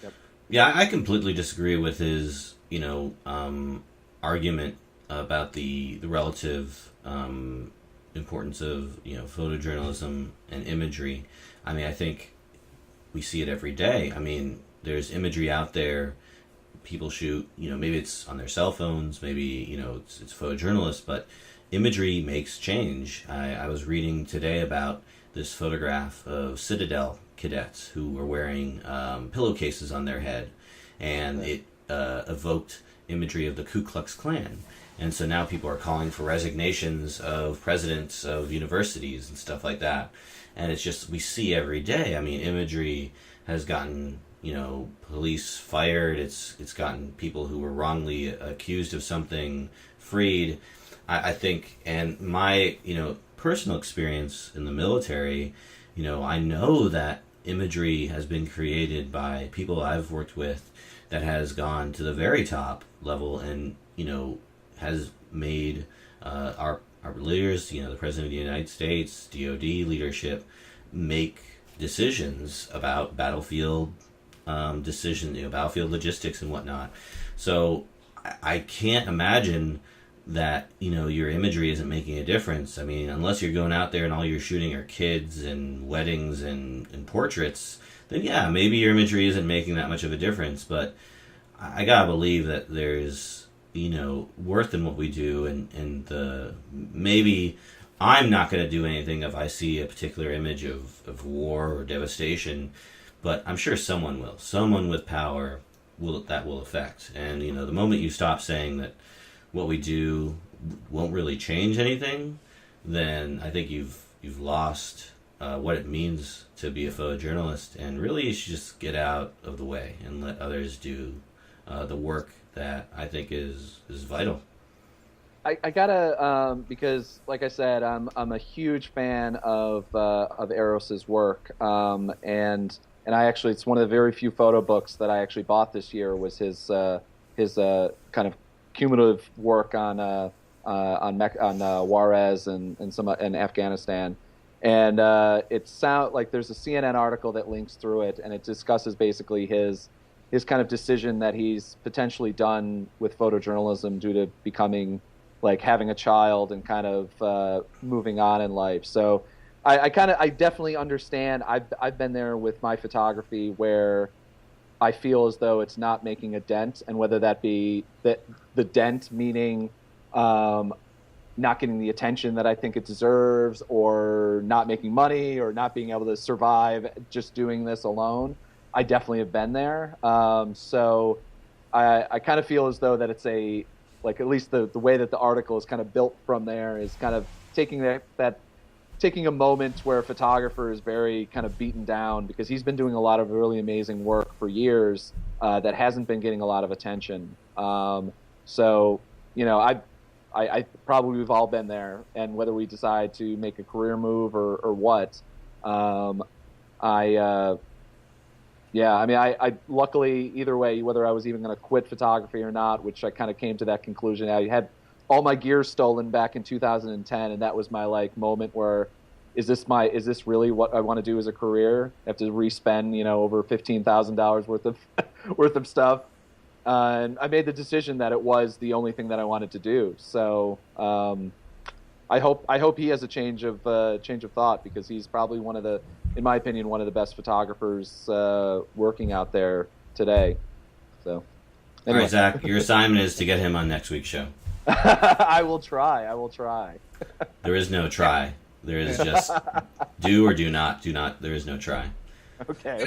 Yep. Yeah, I completely disagree with his, argument about the relative importance of photojournalism and imagery. I mean, I think we see it every day. I mean, there's imagery out there. People shoot, maybe it's on their cell phones, maybe, it's photojournalists, but imagery makes change. I was reading today about this photograph of Citadel cadets who were wearing pillowcases on their head, and evoked imagery of the Ku Klux Klan. And so now people are calling for resignations of presidents of universities and stuff like that. And it's just, we see every day. I mean, Imagery has gotten, police fired. It's gotten people who were wrongly accused of something freed. I think, and my, personal experience in the military, I know that Imagery has been created by people I've worked with that has gone to the very top level and, has made our leaders, the President of the United States, DOD leadership, make decisions about battlefield battlefield logistics and whatnot. So I can't imagine that, your imagery isn't making a difference. I mean, unless you're going out there and all you're shooting are kids and weddings and portraits, then yeah, maybe your imagery isn't making that much of a difference. But I gotta believe that there's, worth in what we do, and maybe I'm not going to do anything if I see a particular image of war or devastation, but I'm sure someone will. Someone with power will affect. And, the moment you stop saying that what we do won't really change anything, then I think you've lost what it means to be a photojournalist, and really you should just get out of the way and let others do the work that I think is vital. I gotta because, like I said, I'm a huge fan of Eros's work, and I actually, it's one of the very few photo books that I actually bought this year was his kind of cumulative work on Juarez and Afghanistan, and it sounds like there's a CNN article that links through it, and it discusses basically his kind of decision that he's potentially done with photojournalism due to becoming, like, having a child and kind of moving on in life. So I definitely understand. I've been there with my photography where I feel as though it's not making a dent, and whether that be that the dent meaning not getting the attention that I think it deserves, or not making money, or not being able to survive just doing this alone. I definitely have been there. So I kind of feel as though that it's at least the way that the article is kind of built from there is kind of taking taking a moment where a photographer is very kind of beaten down, because he's been doing a lot of really amazing work for years that hasn't been getting a lot of attention. So, I probably, we've all been there, and whether we decide to make a career move or what, I luckily, either way, whether I was even going to quit photography or not, which I kind of came to that conclusion. I had all my gear stolen back in 2010, and that was my moment where, is this really what I want to do as a career? I have to re-spend, over $15,000 worth of stuff. And I made the decision that it was the only thing that I wanted to do. So I hope he has a change of thought, because he's probably in my opinion, one of the best photographers working out there today. So, anyway. All right, Zach, your assignment is to get him on next week's show. I will try. There is no try. There is just do or do not. There is no try. Okay.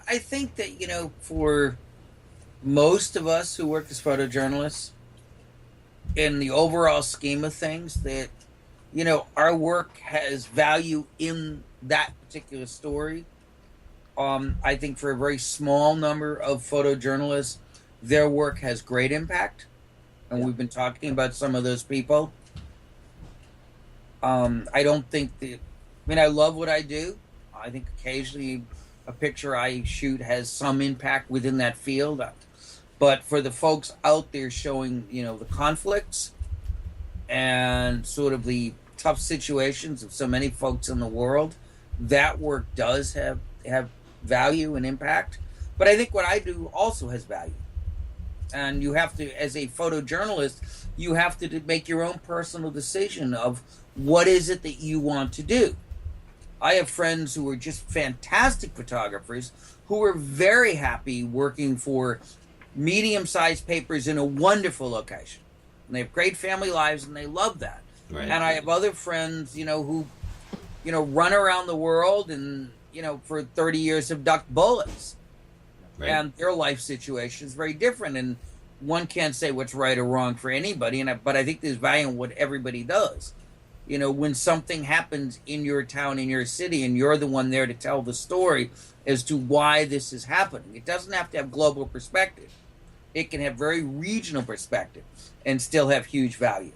I think that, for most of us who work as photojournalists, in the overall scheme of things, that, our work has value in that particular story. I think for a very small number of photojournalists, their work has great impact. And we've been talking about some of those people. I don't think I love what I do. I think occasionally a picture I shoot has some impact within that field. But for the folks out there showing, the conflicts and sort of the tough situations of so many folks in the world, that work does have value and impact. But I think what I do also has value. And you have to, as a photojournalist, you have to make your own personal decision of what is it that you want to do. I have friends who are just fantastic photographers who are very happy working for medium-sized papers in a wonderful location. And they have great family lives, and they love that. Right. And I have other friends, who, run around the world and, for 30 years have ducked bullets. Right. And their life situation is very different, and one can't say what's right or wrong for anybody. But I think there's value in what everybody does. You know, when something happens in your town, in your city, and you're the one there to tell the story as to why this is happening. It doesn't have to have global perspective. It can have very regional perspective and still have huge value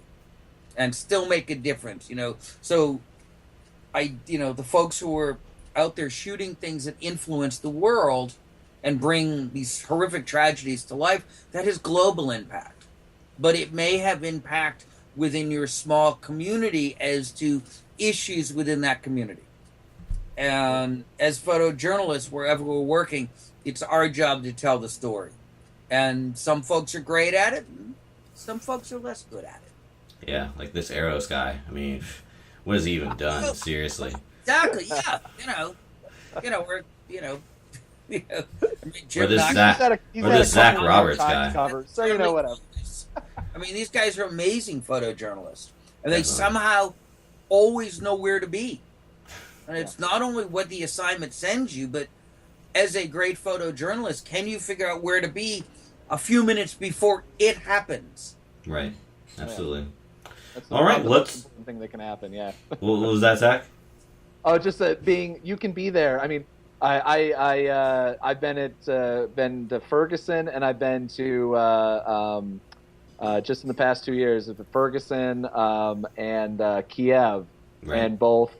and still make a difference, you know. So the folks who are out there shooting things that influence the world and bring these horrific tragedies to life, that has global impact. But it may have impact within your small community as to issues within that community. And as photojournalists, wherever we're working, it's our job to tell the story. And some folks are great at it, and some folks are less good at it. Yeah, like this Eros guy. I mean, what has he even done? Seriously. Exactly. Yeah. We're I mean, Jim Or this Knox- Zach Roberts guy. Cover, so you know whatever. I mean, these guys are amazing photojournalists, and they Definitely. somehow always know where to be. And it's not only what the assignment sends you, but as a great photojournalist, can you figure out where to be a few minutes before it happens? Right. Absolutely. That's All right, the let's- most important thing that can happen. Yeah. What was that, Zach? Oh, just that you can be there. I mean, I've been to Ferguson, and I've been to just in the past 2 years of Ferguson and Kiev, Right. and both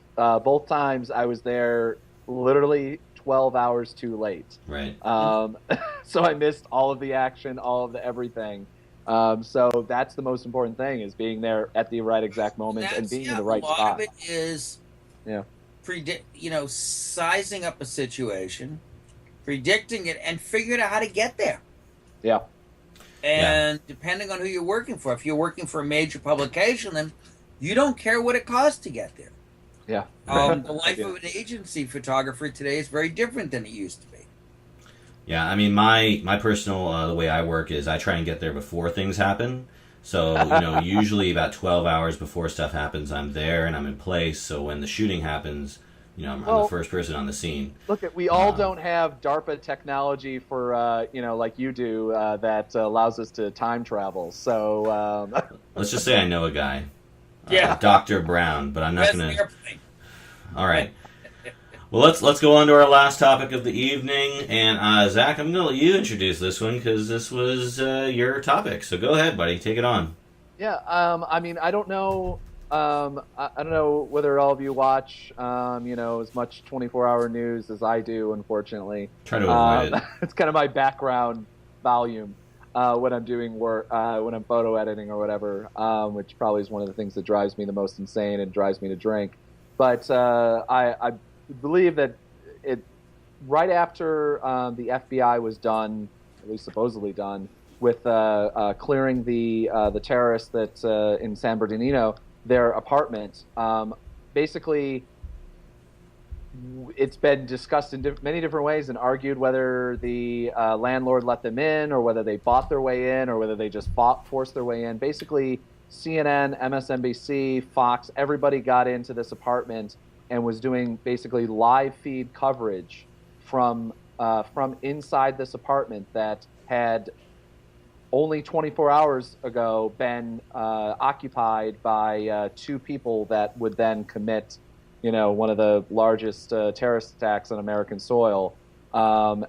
times I was there literally 12 hours too late. Right. So I missed all of the action, all of the everything. So that's the most important thing, is being there at the right exact moment and being in the right spot. A lot spot. of it is sizing up a situation, predicting it, and figuring out how to get there. Yeah. And depending on who you're working for, if you're working for a major publication, then you don't care what it costs to get there. Yeah. The life of an agency photographer today is very different than it used to be. Yeah, I mean, my personal the way I work is I try and get there before things happen. So, usually about 12 hours before stuff happens, I'm there and I'm in place. So when the shooting happens, I'm the first person on the scene. Look, we all don't have DARPA technology for, like you do, that allows us to time travel. So Let's just say I know a guy. Yeah. Dr. Brown, but I'm not That's going the to... airplane. All right. Well, let's go on to our last topic of the evening. And Zach, I'm going to let you introduce this one because this was your topic. So go ahead, buddy. Take it on. Yeah. I mean, I don't know. I don't know whether all of you watch, as much 24-hour news as I do. Unfortunately, Try to avoid it. It's kind of my background volume when I'm doing work, when I'm photo editing or whatever, which probably is one of the things that drives me the most insane and drives me to drink. But I believe that it right after the FBI was done, at least supposedly done, with clearing the terrorists that in San Bernardino, their apartment. Basically, it's been discussed in many different ways and argued whether the landlord let them in, or whether they bought their way in, or whether they just forced their way in. Basically, CNN, MSNBC, Fox, everybody got into this apartment and was doing basically live feed coverage from inside this apartment that had only 24 hours ago been occupied by two people that would then commit, one of the largest terrorist attacks on American soil. But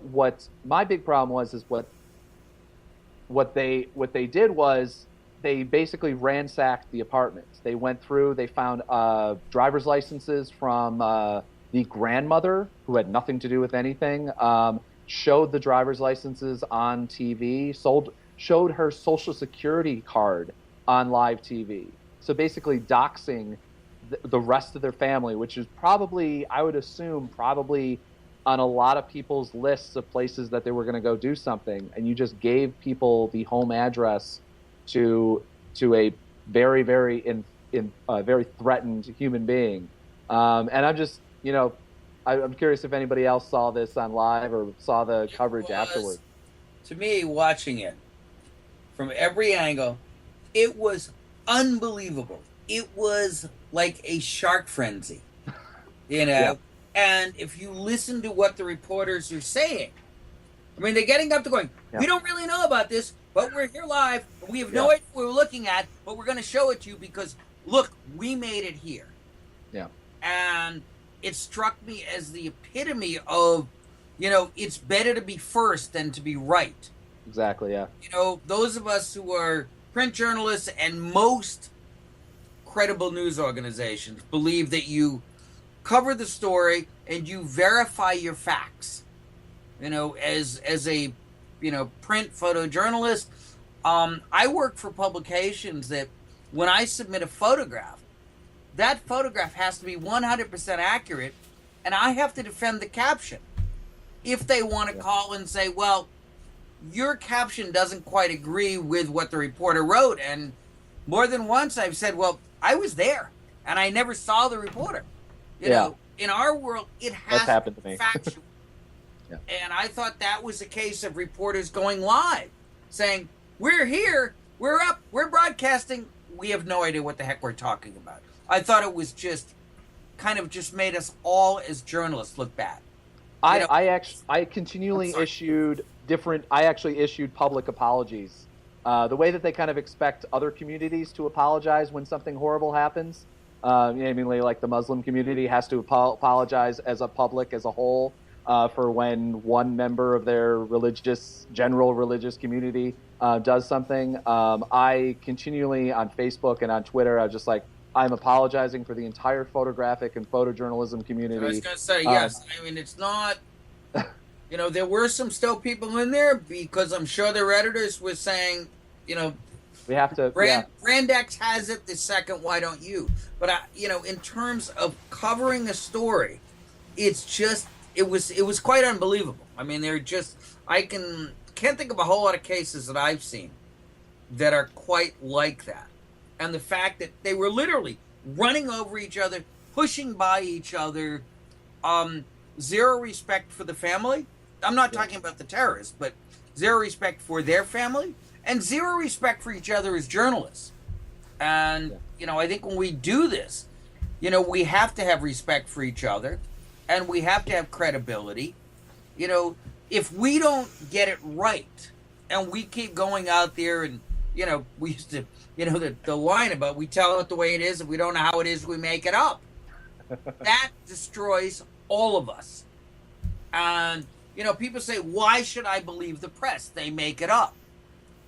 what my big problem was is what they did was they basically ransacked the apartment. They went through, they found driver's licenses from the grandmother, who had nothing to do with anything, showed the driver's licenses on TV, showed her social security card on live TV. So basically doxing the rest of their family, which is probably, I would assume, probably on a lot of people's lists of places that they were going to go do something. And you just gave people the home address to a very, very very threatened human being. And I'm just, I'm curious if anybody else saw this on live or saw the coverage afterwards. To me, watching it from every angle, it was unbelievable. It was like a shark frenzy, Yeah. And if you listen to what the reporters are saying, I mean, they're getting up to going, we don't really know about this, but we're here live. We have no idea what we're looking at, but we're going to show it to you because, look, we made it here. Yeah. And it struck me as the epitome of, you know, it's better to be first than to be right. Exactly, yeah. You know, those of us who are print journalists and most credible news organizations believe that you cover the story and you verify your facts. You know, as a, you know, print photojournalist, I work for publications that when I submit a photograph, that photograph has to be 100% accurate, and I have to defend the caption. If they want to call and say, well, your caption doesn't quite agree with what the reporter wrote, and more than once I've said, well, I was there, and I never saw the reporter. You know, in our world, it has to be factual. And I thought that was a case of reporters going live, saying, we're here, we're up, we're broadcasting, we have no idea what the heck we're talking about. I thought it was just kind of just made us all as journalists look bad. I continually issued public apologies. The way that they kind of expect other communities to apologize when something horrible happens, namely like the Muslim community has to apologize as a public as a whole for when one member of their general religious community does something. I continually on Facebook and on Twitter, I was just like, I'm apologizing for the entire photographic and photojournalism community. I was going to say, yes. I mean, it's not, you know, there were some still people in there because I'm sure their editors were saying, you know, we have to. Brand X has it the second, why don't you? But, you know, in terms of covering a story, it's just, it was quite unbelievable. I mean, they're just, can't think of a whole lot of cases that I've seen that are quite like that. And the fact that they were literally running over each other, pushing by each other, zero respect for the family. I'm not talking about the terrorists, but zero respect for their family and zero respect for each other as journalists. And, you know, I think when we do this, you know, we have to have respect for each other and we have to have credibility. You know, if we don't get it right and we keep going out there and, you know, we used to, you know, the line about we tell it the way it is. If we don't know how it is, we make it up. That destroys all of us. And, you know, people say, why should I believe the press? They make it up.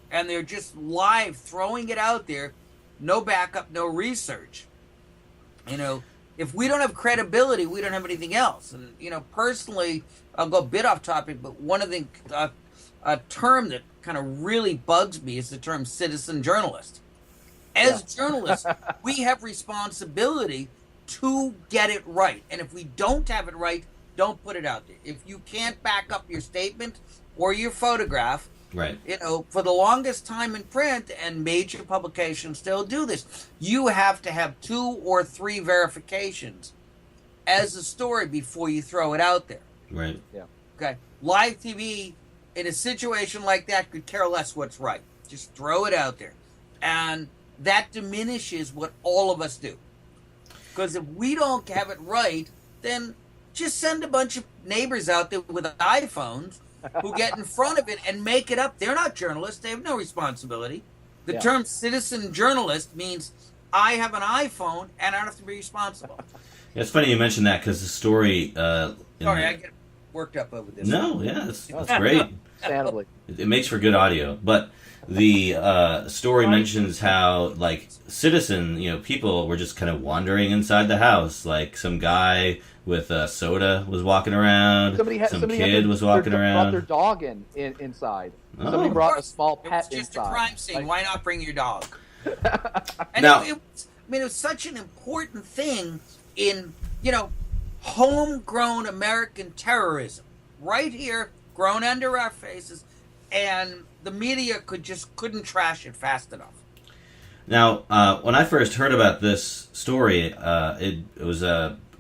And they're just live throwing it out there. No backup, no research. You know, if we don't have credibility, we don't have anything else. And, you know, personally, I'll go a bit off topic, but one of the, a term that kind of really bugs me is the term citizen journalist. As journalists, we have responsibility to get it right. And if we don't have it right, don't put it out there. If you can't back up your statement or your photograph, you know, for the longest time in print, and major publications still do this, you have to have 2 or 3 verifications as a story before you throw it out there. Right. Yeah. Okay. Live TV in a situation like that could care less what's right. Just throw it out there. And that diminishes what all of us do. Because if we don't have it right, then just send a bunch of neighbors out there with iPhones who get in front of it and make it up. They're not journalists. They have no responsibility. The term citizen journalist means I have an iPhone and I don't have to be responsible. Yeah, it's funny you mentioned that because the story... Sorry, I get worked up over this. No, it's great. It makes for good audio. But the story mentions how, like, citizen, you know, people were just kind of wandering inside the house. Like, some guy with a soda was walking around. Some kid was walking around. Brought their dog inside. Somebody brought a small pet inside. It's just a crime scene. Like, why not bring your dog? And now, it was such an important thing in, you know, homegrown American terrorism. Right here, grown under our faces, and the media couldn't trash it fast enough. Now, when I first heard about this story, it was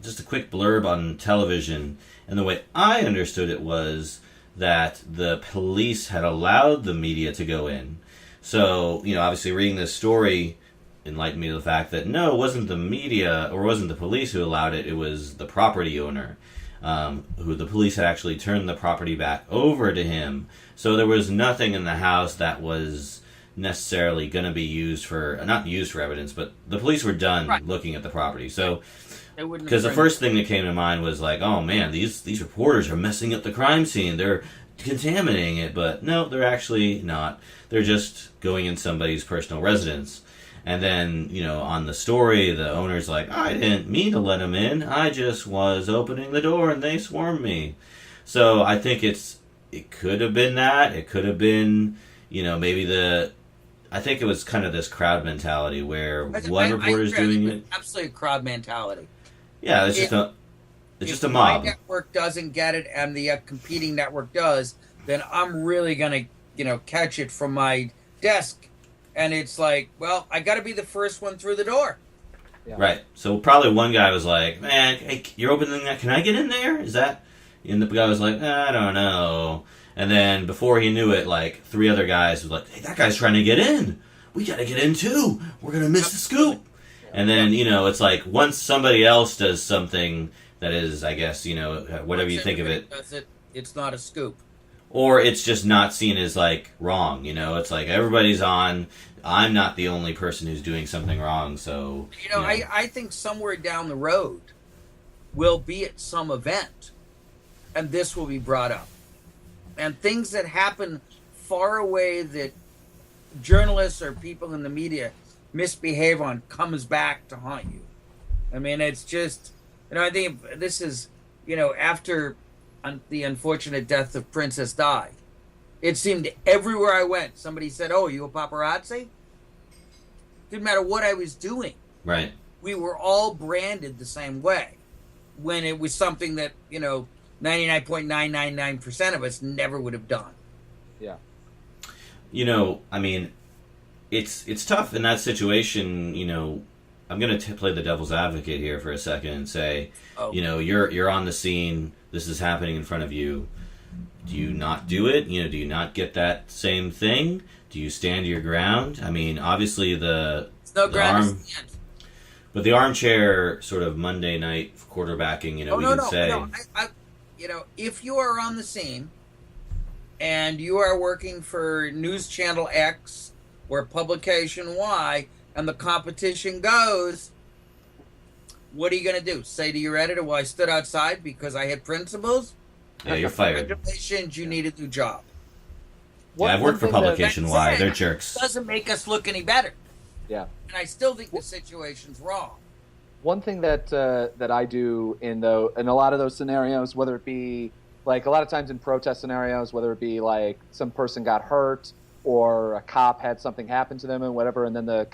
just a quick blurb on television, and the way I understood it was that the police had allowed the media to go in. So, you know, obviously reading this story enlightened me to the fact that no, it wasn't the media or it wasn't the police who allowed it, it was the property owner. who the police had actually turned the property back over to him. So there was nothing in the house that was necessarily going to be used for, not used for evidence, but the police were done looking at the property. So, because the first thing that came to mind was like, oh man, these reporters are messing up the crime scene. They're contaminating it. But no, they're actually not. They're just going in somebody's personal residence. And then, on the story, the owner's like, I didn't mean to let them in. I just was opening the door and they swarmed me. So I think it could have been that. It could have been, maybe I think it was kind of this crowd mentality where one reporter's doing it. Absolutely crowd mentality. Yeah, it's just a mob. If my network doesn't get it and the competing network does, then I'm really going to, catch it from my desk. And it's like, well, I got to be the first one through the door. Yeah. Right. So probably one guy was like, man, hey, you're opening that. Can I get in there? Is that? And the guy was like, I don't know. And then before he knew it, like 3 other guys were like, hey, that guy's trying to get in. We got to get in too. We're going to miss the scoop. And then, it's like once somebody else does something that is, I guess, whatever you think of it. It's not a scoop. Or it's just not seen as, like, wrong, It's like everybody's on. I'm not the only person who's doing something wrong, so... I think somewhere down the road we'll be at some event, and this will be brought up. And things that happen far away that journalists or people in the media misbehave on comes back to haunt you. I mean, it's just... I think this is, after the unfortunate death of Princess Di, it seemed everywhere I went, somebody said, oh, you a paparazzi? Didn't matter what I was doing. Right. We were all branded the same way when it was something that, 99.999% of us never would have done. Yeah. I mean, it's tough in that situation, I'm going to play the devil's advocate here for a second and say, you're on the scene, this is happening in front of you. Do you not do it? Do you not get that same thing? Do you stand your ground? I mean, obviously but the armchair sort of Monday night quarterbacking, if you are on the scene and you are working for News Channel X or Publication Y and the competition goes, what are you going to do? Say to your editor, well, I stood outside because I had principles? Yeah, you're fired. Congratulations, you need a new job. Yeah, I've worked for Publication Y. They're jerks. Doesn't make us look any better. Yeah. And I still think the situation's wrong. One thing that I do in a lot of those scenarios, whether it be like a lot of times in protest scenarios, whether it be like some person got hurt or a cop had something happen to them and whatever, and then the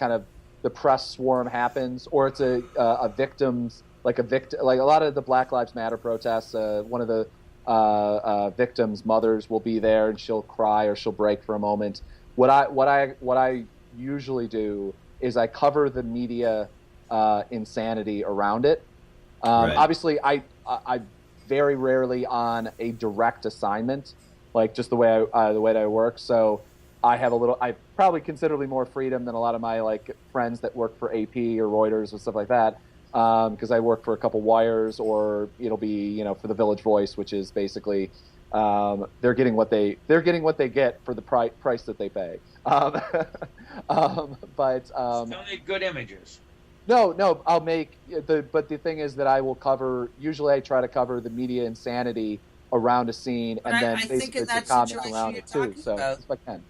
press swarm happens, or it's a victim's like a lot of the Black Lives Matter protests. One of the victims' mothers will be there and she'll cry or she'll break for a moment. What I usually do is I cover the media insanity around it. Right. Obviously, I very rarely on a direct assignment, like just the way that I work. So I probably considerably more freedom than a lot of my like friends that work for AP or Reuters and stuff like that. Because I work for a couple wires, or it'll be for the Village Voice, which is basically they're getting what they get for the price that they pay. But don't make good images. No, I'll make but the thing is that I will cover. Usually, I try to cover the media insanity around a scene, and then basically the comments around it too. So if I can.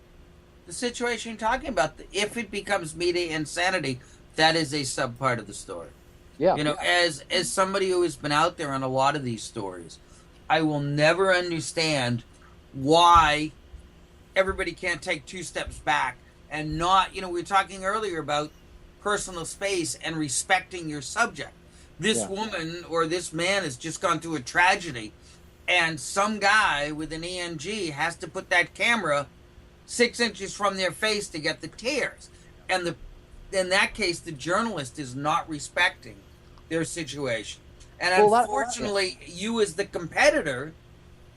The situation you're talking about, if it becomes media insanity, that is a sub part of the story. Yeah. As somebody who has been out there on a lot of these stories, I will never understand why everybody can't take 2 steps back and not, we were talking earlier about personal space and respecting your subject. This woman or this man has just gone through a tragedy, and some guy with an ENG has to put that camera 6 inches from their face to get the tears. And in that case, the journalist is not respecting their situation. And unfortunately, you as the competitor,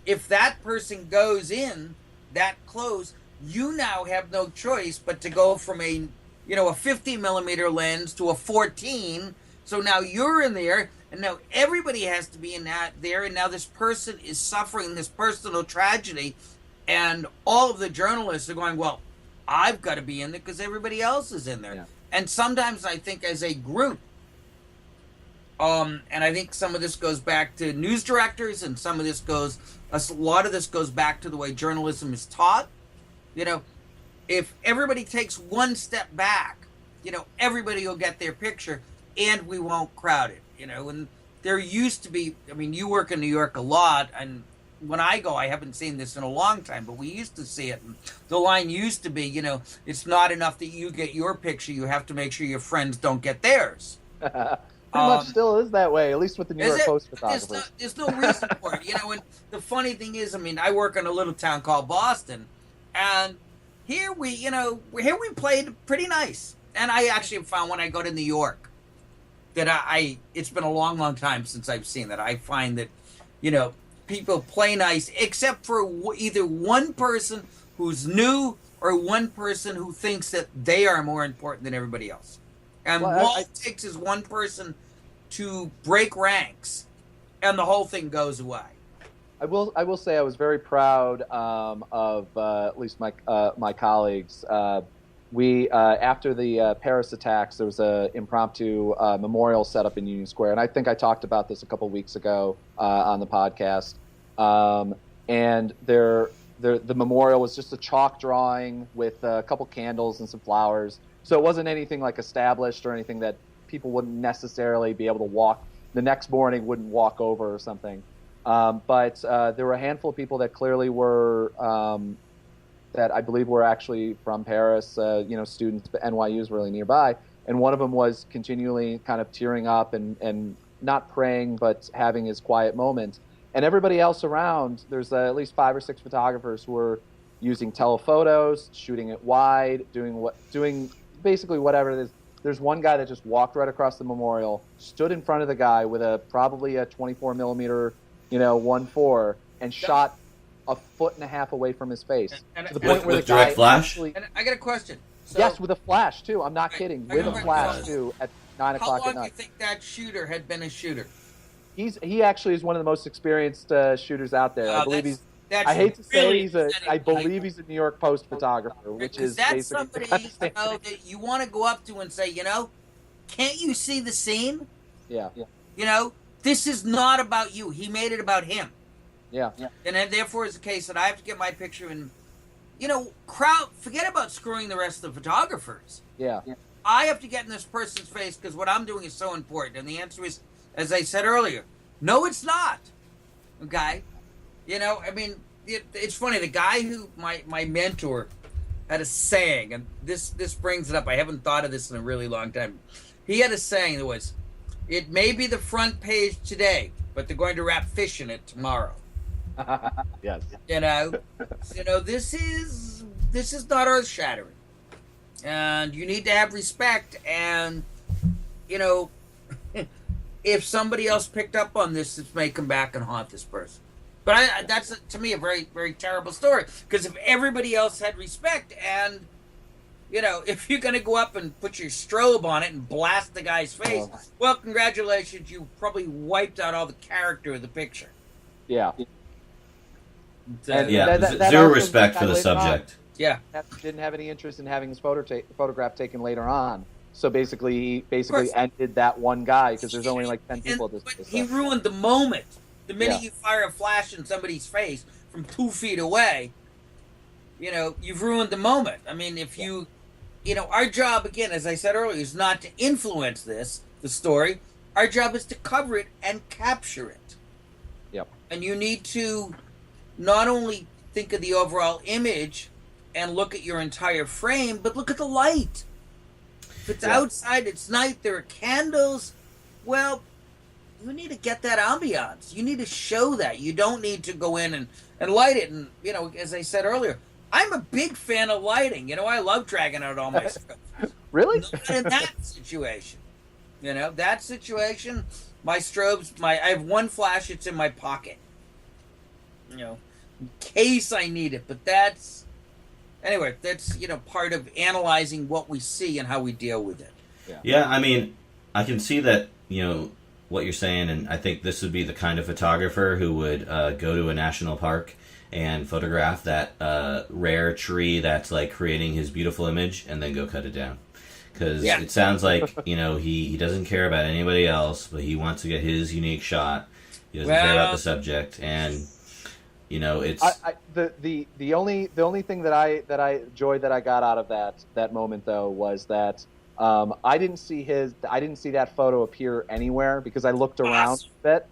if that person goes in that close, you now have no choice but to go from a 50 millimeter lens to a 14. So now you're in there and now everybody has to be in that there, and now this person is suffering this personal tragedy, and all of the journalists are going, well, I've got to be in there because everybody else is in there. Yeah. And sometimes I think as a group, and I think some of this goes back to news directors, and some of this goes, a lot of this goes back to the way journalism is taught. You know, if everybody takes one step back, you know, everybody will get their picture, and we won't crowd it. You know, and there used to be, I mean, you work in New York a lot, and when I go, I haven't seen this in a long time, but we used to see it. And the line used to be, you know, it's not enough that you get your picture, you have to make sure your friends don't get theirs. Pretty much still is that way, at least with the New York Post photographers. There's no reason for it, you know. And the funny thing is, I mean, I work in a little town called Boston, and here we played pretty nice. And I actually found when I go to New York that it's been a long, long time since I've seen that. I find that, you know, people play nice, except for either one person who's new or one person who thinks that they are more important than everybody else. And all it takes is one person to break ranks, and the whole thing goes away. I will say I was very proud of at least my colleagues. We after the Paris attacks, there was an impromptu memorial set up in Union Square, and I think I talked about this a couple weeks ago on the podcast. And the memorial was just a chalk drawing with a couple candles and some flowers. So it wasn't anything like established or anything that people wouldn't necessarily be able to walk the next morning, wouldn't walk over or something. But there were a handful of people that clearly were, that I believe were actually from Paris, you know, students, but NYU is really nearby. And one of them was continually kind of tearing up and not praying, but having his quiet moment. And everybody else around, there's at least 5 or 6 photographers who were using telephotos, shooting it wide, doing basically whatever it is. There's one guy that just walked right across the memorial, stood in front of the guy with probably a 24 millimeter, you know, 1.4, and shot a foot and a half away from his face. And to the point where the direct guy flash? actually, And I got a question. So, yes, with a flash too. I'm not kidding. With a flash too at 9 o'clock at how long do you night. think that shooter had been a shooter? He actually is one of the most experienced shooters out there. I believe he's. I hate to really say I believe he's a New York Post photographer, which is that's basically somebody that you want to go up to and say, you know, can't you see the scene? Yeah. You know, this is not about you. He made it about him. Yeah. And then therefore is the case that I have to get my picture and, you know, forget about screwing the rest of the photographers. Yeah. I have to get in this person's face because what I'm doing is so important. And the answer is, as I said earlier, no, it's not. Okay? You know, I mean, it's funny. The guy who, my mentor, had a saying, and this brings it up. I haven't thought of this in a really long time. He had a saying that was, it may be the front page today, but they're going to wrap fish in it tomorrow. Yes. You know, this is not earth shattering, and you need to have respect. And you know, if somebody else picked up on this, it may come back and haunt this person. But that's to me a very, very terrible story, because if everybody else had respect, and you know, if you're going to go up and put your strobe on it and blast the guy's face, well, congratulations, you probably wiped out all the character of the picture. Yeah. That that zero also respect for the later subject. Yeah. Didn't have any interest in having his photograph taken later on. So basically, he ended that one guy because there's only like 10 people at this place. He ruined the moment. The minute you fire a flash in somebody's face from 2 feet away, you know, you've ruined the moment. I mean, if you know, our job, again, as I said earlier, is not to influence the story. Our job is to cover it and capture it. Yep. And you need to not only think of the overall image and look at your entire frame, but look at the light. If it's outside, it's night, there are candles, well, you need to get that ambiance. You need to show that. You don't need to go in and light it. And, you know, as I said earlier, I'm a big fan of lighting. You know, I love dragging out all my stuff. Really? Not in that situation. You know, that situation, my strobes, I have one flash, it's in my pocket. You know, in case I need it. But that's, anyway, that's, you know, part of analyzing what we see and how we deal with it. Yeah, I mean, I can see that, you know, what you're saying, and I think this would be the kind of photographer who would go to a national park and photograph that rare tree that's like creating his beautiful image and then go cut it down. Because it sounds like, he doesn't care about anybody else, but he wants to get his unique shot. He doesn't care about the subject, and it's the only thing that I joy that I got out of that moment though was that I didn't see that photo appear anywhere because I looked around a bit.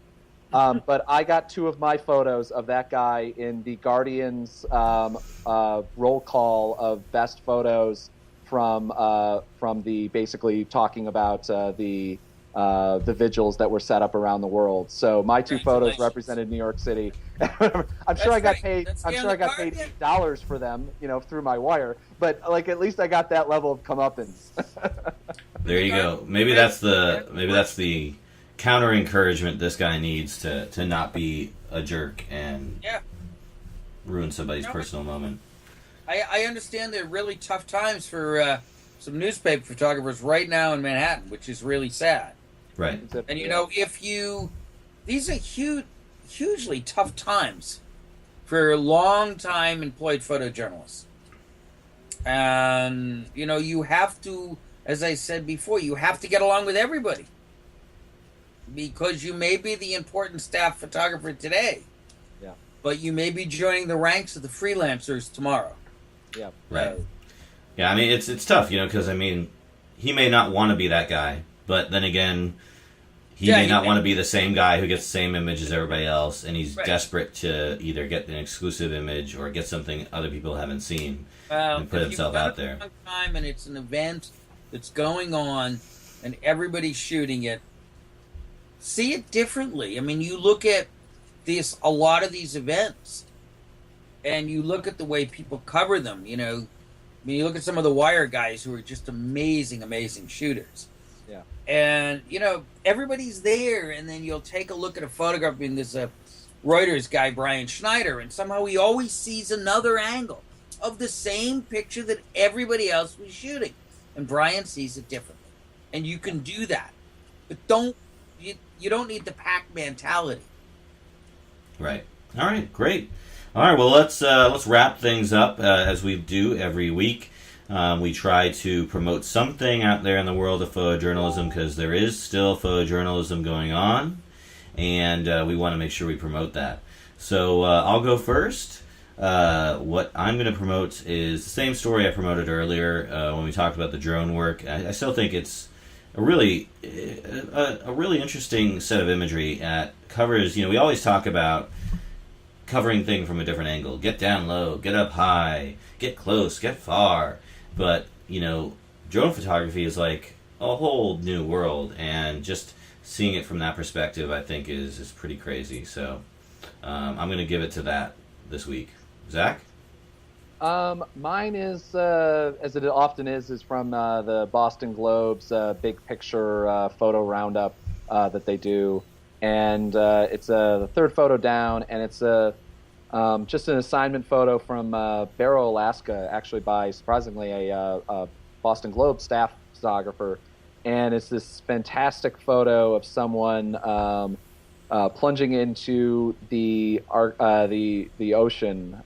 But I got 2 of my photos of that guy in the Guardian's roll call of best photos from the basically talking about the vigils that were set up around the world. So my 2 photos represented New York City. I'm sure I got paid $8 for them, through my wire. But at least I got that level of comeuppance. There you go. Maybe that's the counter encouragement this guy needs to not be a jerk and ruin somebody's personal moment. I understand they're really tough times for some newspaper photographers right now in Manhattan, which is really sad. Right. And these are hugely tough times for long-time employed photojournalists. And, you have to, as I said before, you have to get along with everybody. Because you may be the important staff photographer today. Yeah. But you may be joining the ranks of the freelancers tomorrow. Yeah. Right. Yeah, it's tough, because, he may not want to be that guy, but then again, he may not want to be the same guy who gets the same image as everybody else, and he's desperate to either get an exclusive image or get something other people haven't seen and put himself out there. Time and it's an event that's going on, and everybody's shooting it. See it differently. You look at a lot of these events, and you look at the way people cover them. You look at some of the wire guys who are just amazing, amazing shooters. Yeah. And, everybody's there, and then you'll take a look at a photograph, there's a Reuters guy, Brian Schneider, and somehow he always sees another angle of the same picture that everybody else was shooting. And Brian sees it differently. And you can do that. But you don't need the pack mentality. Right. All right, great. All right, well, let's wrap things up as we do every week. We try to promote something out there in the world of photojournalism because there is still photojournalism going on, and we want to make sure we promote that. So I'll go first. What I'm going to promote is the same story I promoted earlier when we talked about the drone work. I still think it's a really interesting set of imagery that covers, we always talk about covering things from a different angle. Get down low, get up high, get close, get far. But, drone photography is like a whole new world, and just seeing it from that perspective, I think, is pretty crazy. So I'm going to give it to that this week. Zach? Mine is, as it often is from the Boston Globe's big picture photo roundup that they do. And it's the third photo down, and it's just an assignment photo from Barrow, Alaska, actually by, surprisingly, a Boston Globe staff photographer. And it's this fantastic photo of someone plunging into the ocean,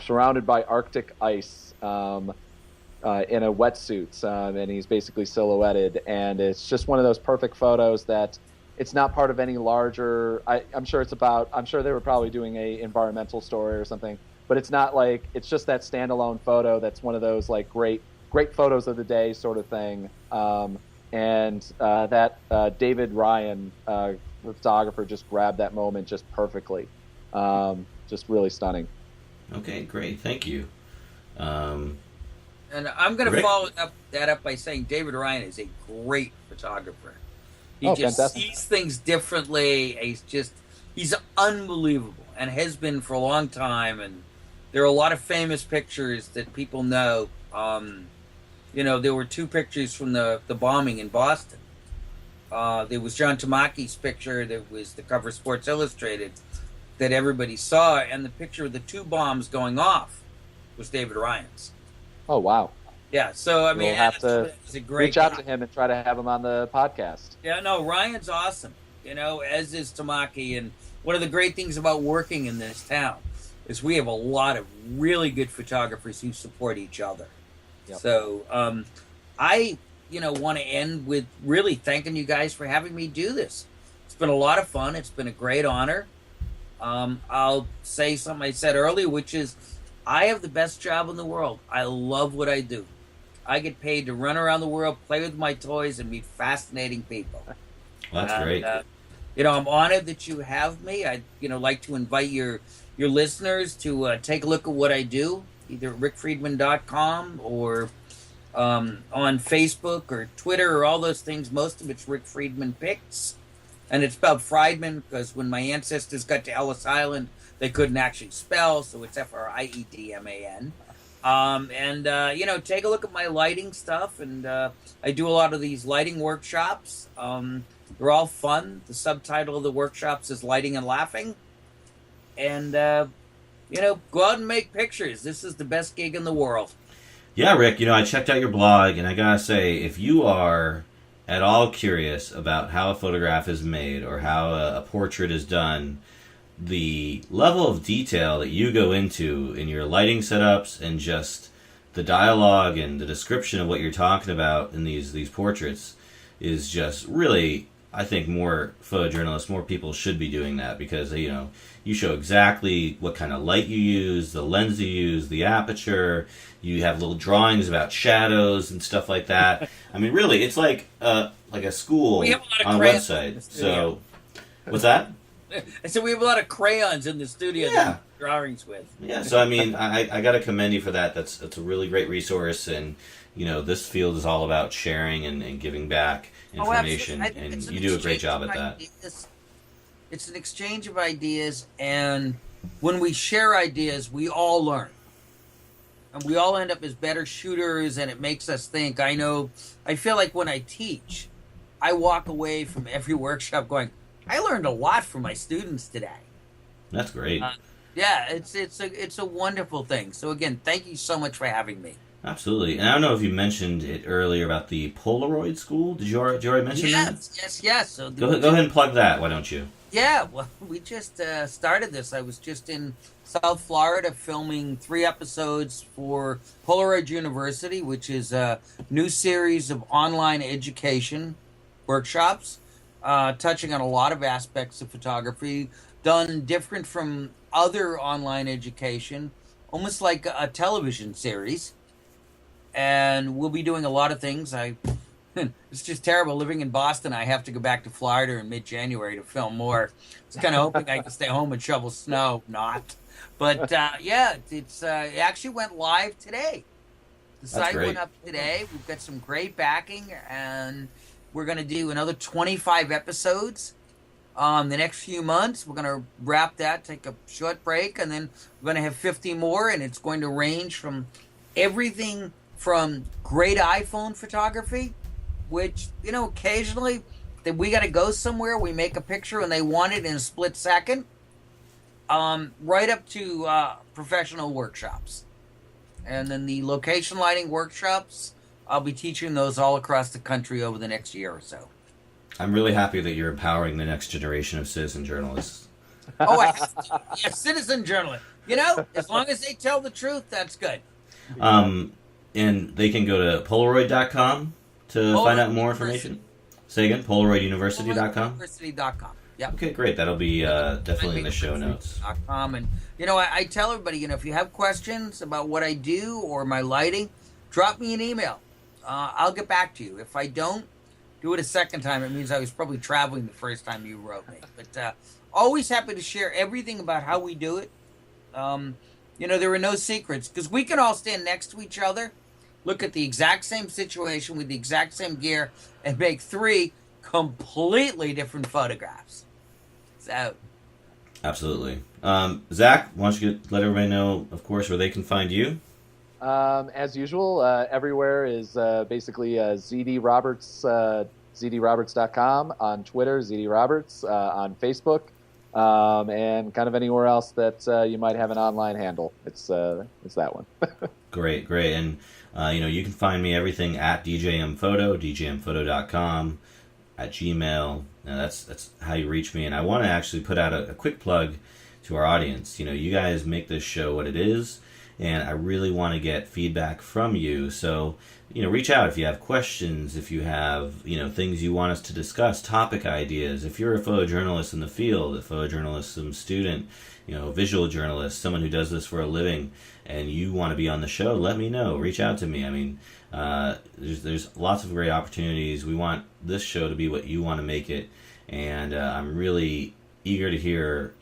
surrounded by Arctic ice, in a wetsuit, and he's basically silhouetted. And it's just one of those perfect photos that it's not part of any larger. I'm sure they were probably doing a environmental story or something, but it's not like, it's just that standalone photo that's one of those like great photos of the day sort of thing. And that David Ryan, the photographer, just grabbed that moment just perfectly. Just really stunning. Okay, great. Thank you. And I'm going to follow that up by saying David Ryan is a great photographer. He just fantastic. Sees things differently. He's unbelievable and has been for a long time. And there are a lot of famous pictures that people know. There were 2 pictures from the bombing in Boston. There was John Tamaki's picture that was the cover of Sports Illustrated that everybody saw, and the picture of the 2 bombs going off was David Ryan's. Oh, wow. Yeah, so I mean, We'll have to it's a great reach out guy. to him and try to have him on the podcast. Yeah, no, Ryan's awesome. As is Tamaki. And one of the great things about working in this town is we have a lot of really good photographers who support each other. Yep. So I, want to end with really thanking you guys for having me do this. It's been a lot of fun. It's been a great honor. I'll say something I said earlier, which is I have the best job in the world. I love what I do. I get paid to run around the world, play with my toys, and meet fascinating people. Well, that's great. I'm honored that you have me. I'd like to invite your listeners to take a look at what I do, either at rickfriedman.com or on Facebook or Twitter or all those things. Most of it's Rick Friedman Pics. And it's spelled Friedman because when my ancestors got to Ellis Island, they couldn't actually spell, so it's Friedman. Take a look at my lighting stuff. And I do a lot of these lighting workshops. They're all fun. The subtitle of the workshops is Lighting and Laughing. And, go out and make pictures. This is the best gig in the world. Yeah, Rick, I checked out your blog, and I gotta say, if you are at all curious about how a photograph is made or how a portrait is done, the level of detail that you go into in your lighting setups and just the dialogue and the description of what you're talking about in these portraits is just really, I think, more photojournalists, more people should be doing that because, you show exactly what kind of light you use, the lens you use, the aperture. You have little drawings about shadows and stuff like that. I mean, really, it's like a school We have a lot of on a crayons in website. the studio. So, what's that? I said we have a lot of crayons in the studio that we're drawings with. Yeah, so I mean, I got to commend you for that. That's a really great resource, and this field is all about sharing and giving back information, and you do a great job at that. It's an exchange of ideas, and when we share ideas, we all learn. And we all end up as better shooters, and it makes us think. I feel like when I teach, I walk away from every workshop going, I learned a lot from my students today. That's great. It's a wonderful thing. So again, thank you so much for having me. Absolutely. And I don't know if you mentioned it earlier about the Polaroid School. Did you already mention that? Yes. So go ahead and plug that, why don't you? Yeah, well, we just started this. I was just in South Florida filming 3 episodes for Polaroid University, which is a new series of online education workshops, touching on a lot of aspects of photography, done different from other online education, almost like a television series. And we'll be doing a lot of things. It's just terrible living in Boston. I have to go back to Florida in mid-January to film more. It's kind of hoping I can stay home and shovel snow. Not. But, it actually went live today. The site went up today. We've got some great backing, and we're going to do another 25 episodes the next few months. We're going to wrap that, take a short break, and then we're going to have 50 more, and it's going to range from everything from great iPhone photography, which, occasionally that we got to go somewhere, we make a picture and they want it in a split second, right up to professional workshops. And then the location lighting workshops, I'll be teaching those all across the country over the next year or so. I'm really happy that you're empowering the next generation of citizen journalists. Citizen journalists. As long as they tell the truth, that's good. And they can go to Polaroid.com to find out more information. Say again, PolaroidUniversity.com? Polaroiduniversity.com. Yeah. Okay, great. That'll be definitely in the show notes. And, I tell everybody, if you have questions about what I do or my lighting, drop me an email. I'll get back to you. If I don't do it a second time, it means I was probably traveling the first time you wrote me. But always happy to share everything about how we do it. There are no secrets because we can all stand next to each other, look at the exact same situation with the exact same gear, and make 3 completely different photographs. So, absolutely. Zach, why don't you let everybody know, of course, where they can find you? As usual, everywhere is basically ZD Roberts, ZDRoberts.com, on Twitter, ZD Roberts, on Facebook, and kind of anywhere else that you might have an online handle. It's that one. Great. And you can find me everything at DJMPhoto, DJMPhoto.com, at Gmail. Now that's how you reach me. And I want to actually put out a quick plug to our audience. You guys make this show what it is, and I really want to get feedback from you. So, reach out if you have questions, if you have, things you want us to discuss, topic ideas. If you're a photojournalist in the field, a photojournalism student, visual journalist, someone who does this for a living, and you want to be on the show, let me know. Reach out to me. I mean, there's lots of great opportunities. We want this show to be what you want to make it, and I'm really eager to hear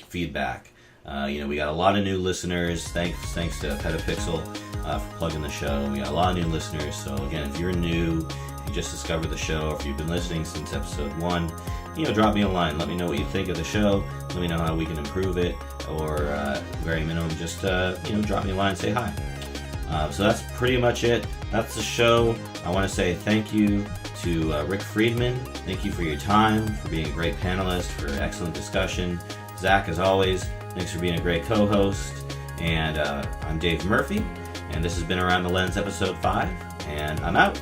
feedback. We got a lot of new listeners. Thanks to Petapixel for plugging the show. We got a lot of new listeners. So again, if you're new, if you just discovered the show, or if you've been listening since episode 1, drop me a line. Let me know what you think of the show. Let me know how we can improve it, or very minimum, just drop me a line and say hi. So that's pretty much it. That's the show. I want to say thank you to Rick Friedman. Thank you for your time, for being a great panelist, for excellent discussion. Zach, as always, thanks for being a great co-host. And I'm Dave Murphy, and this has been Around the Lens episode 5, and I'm out.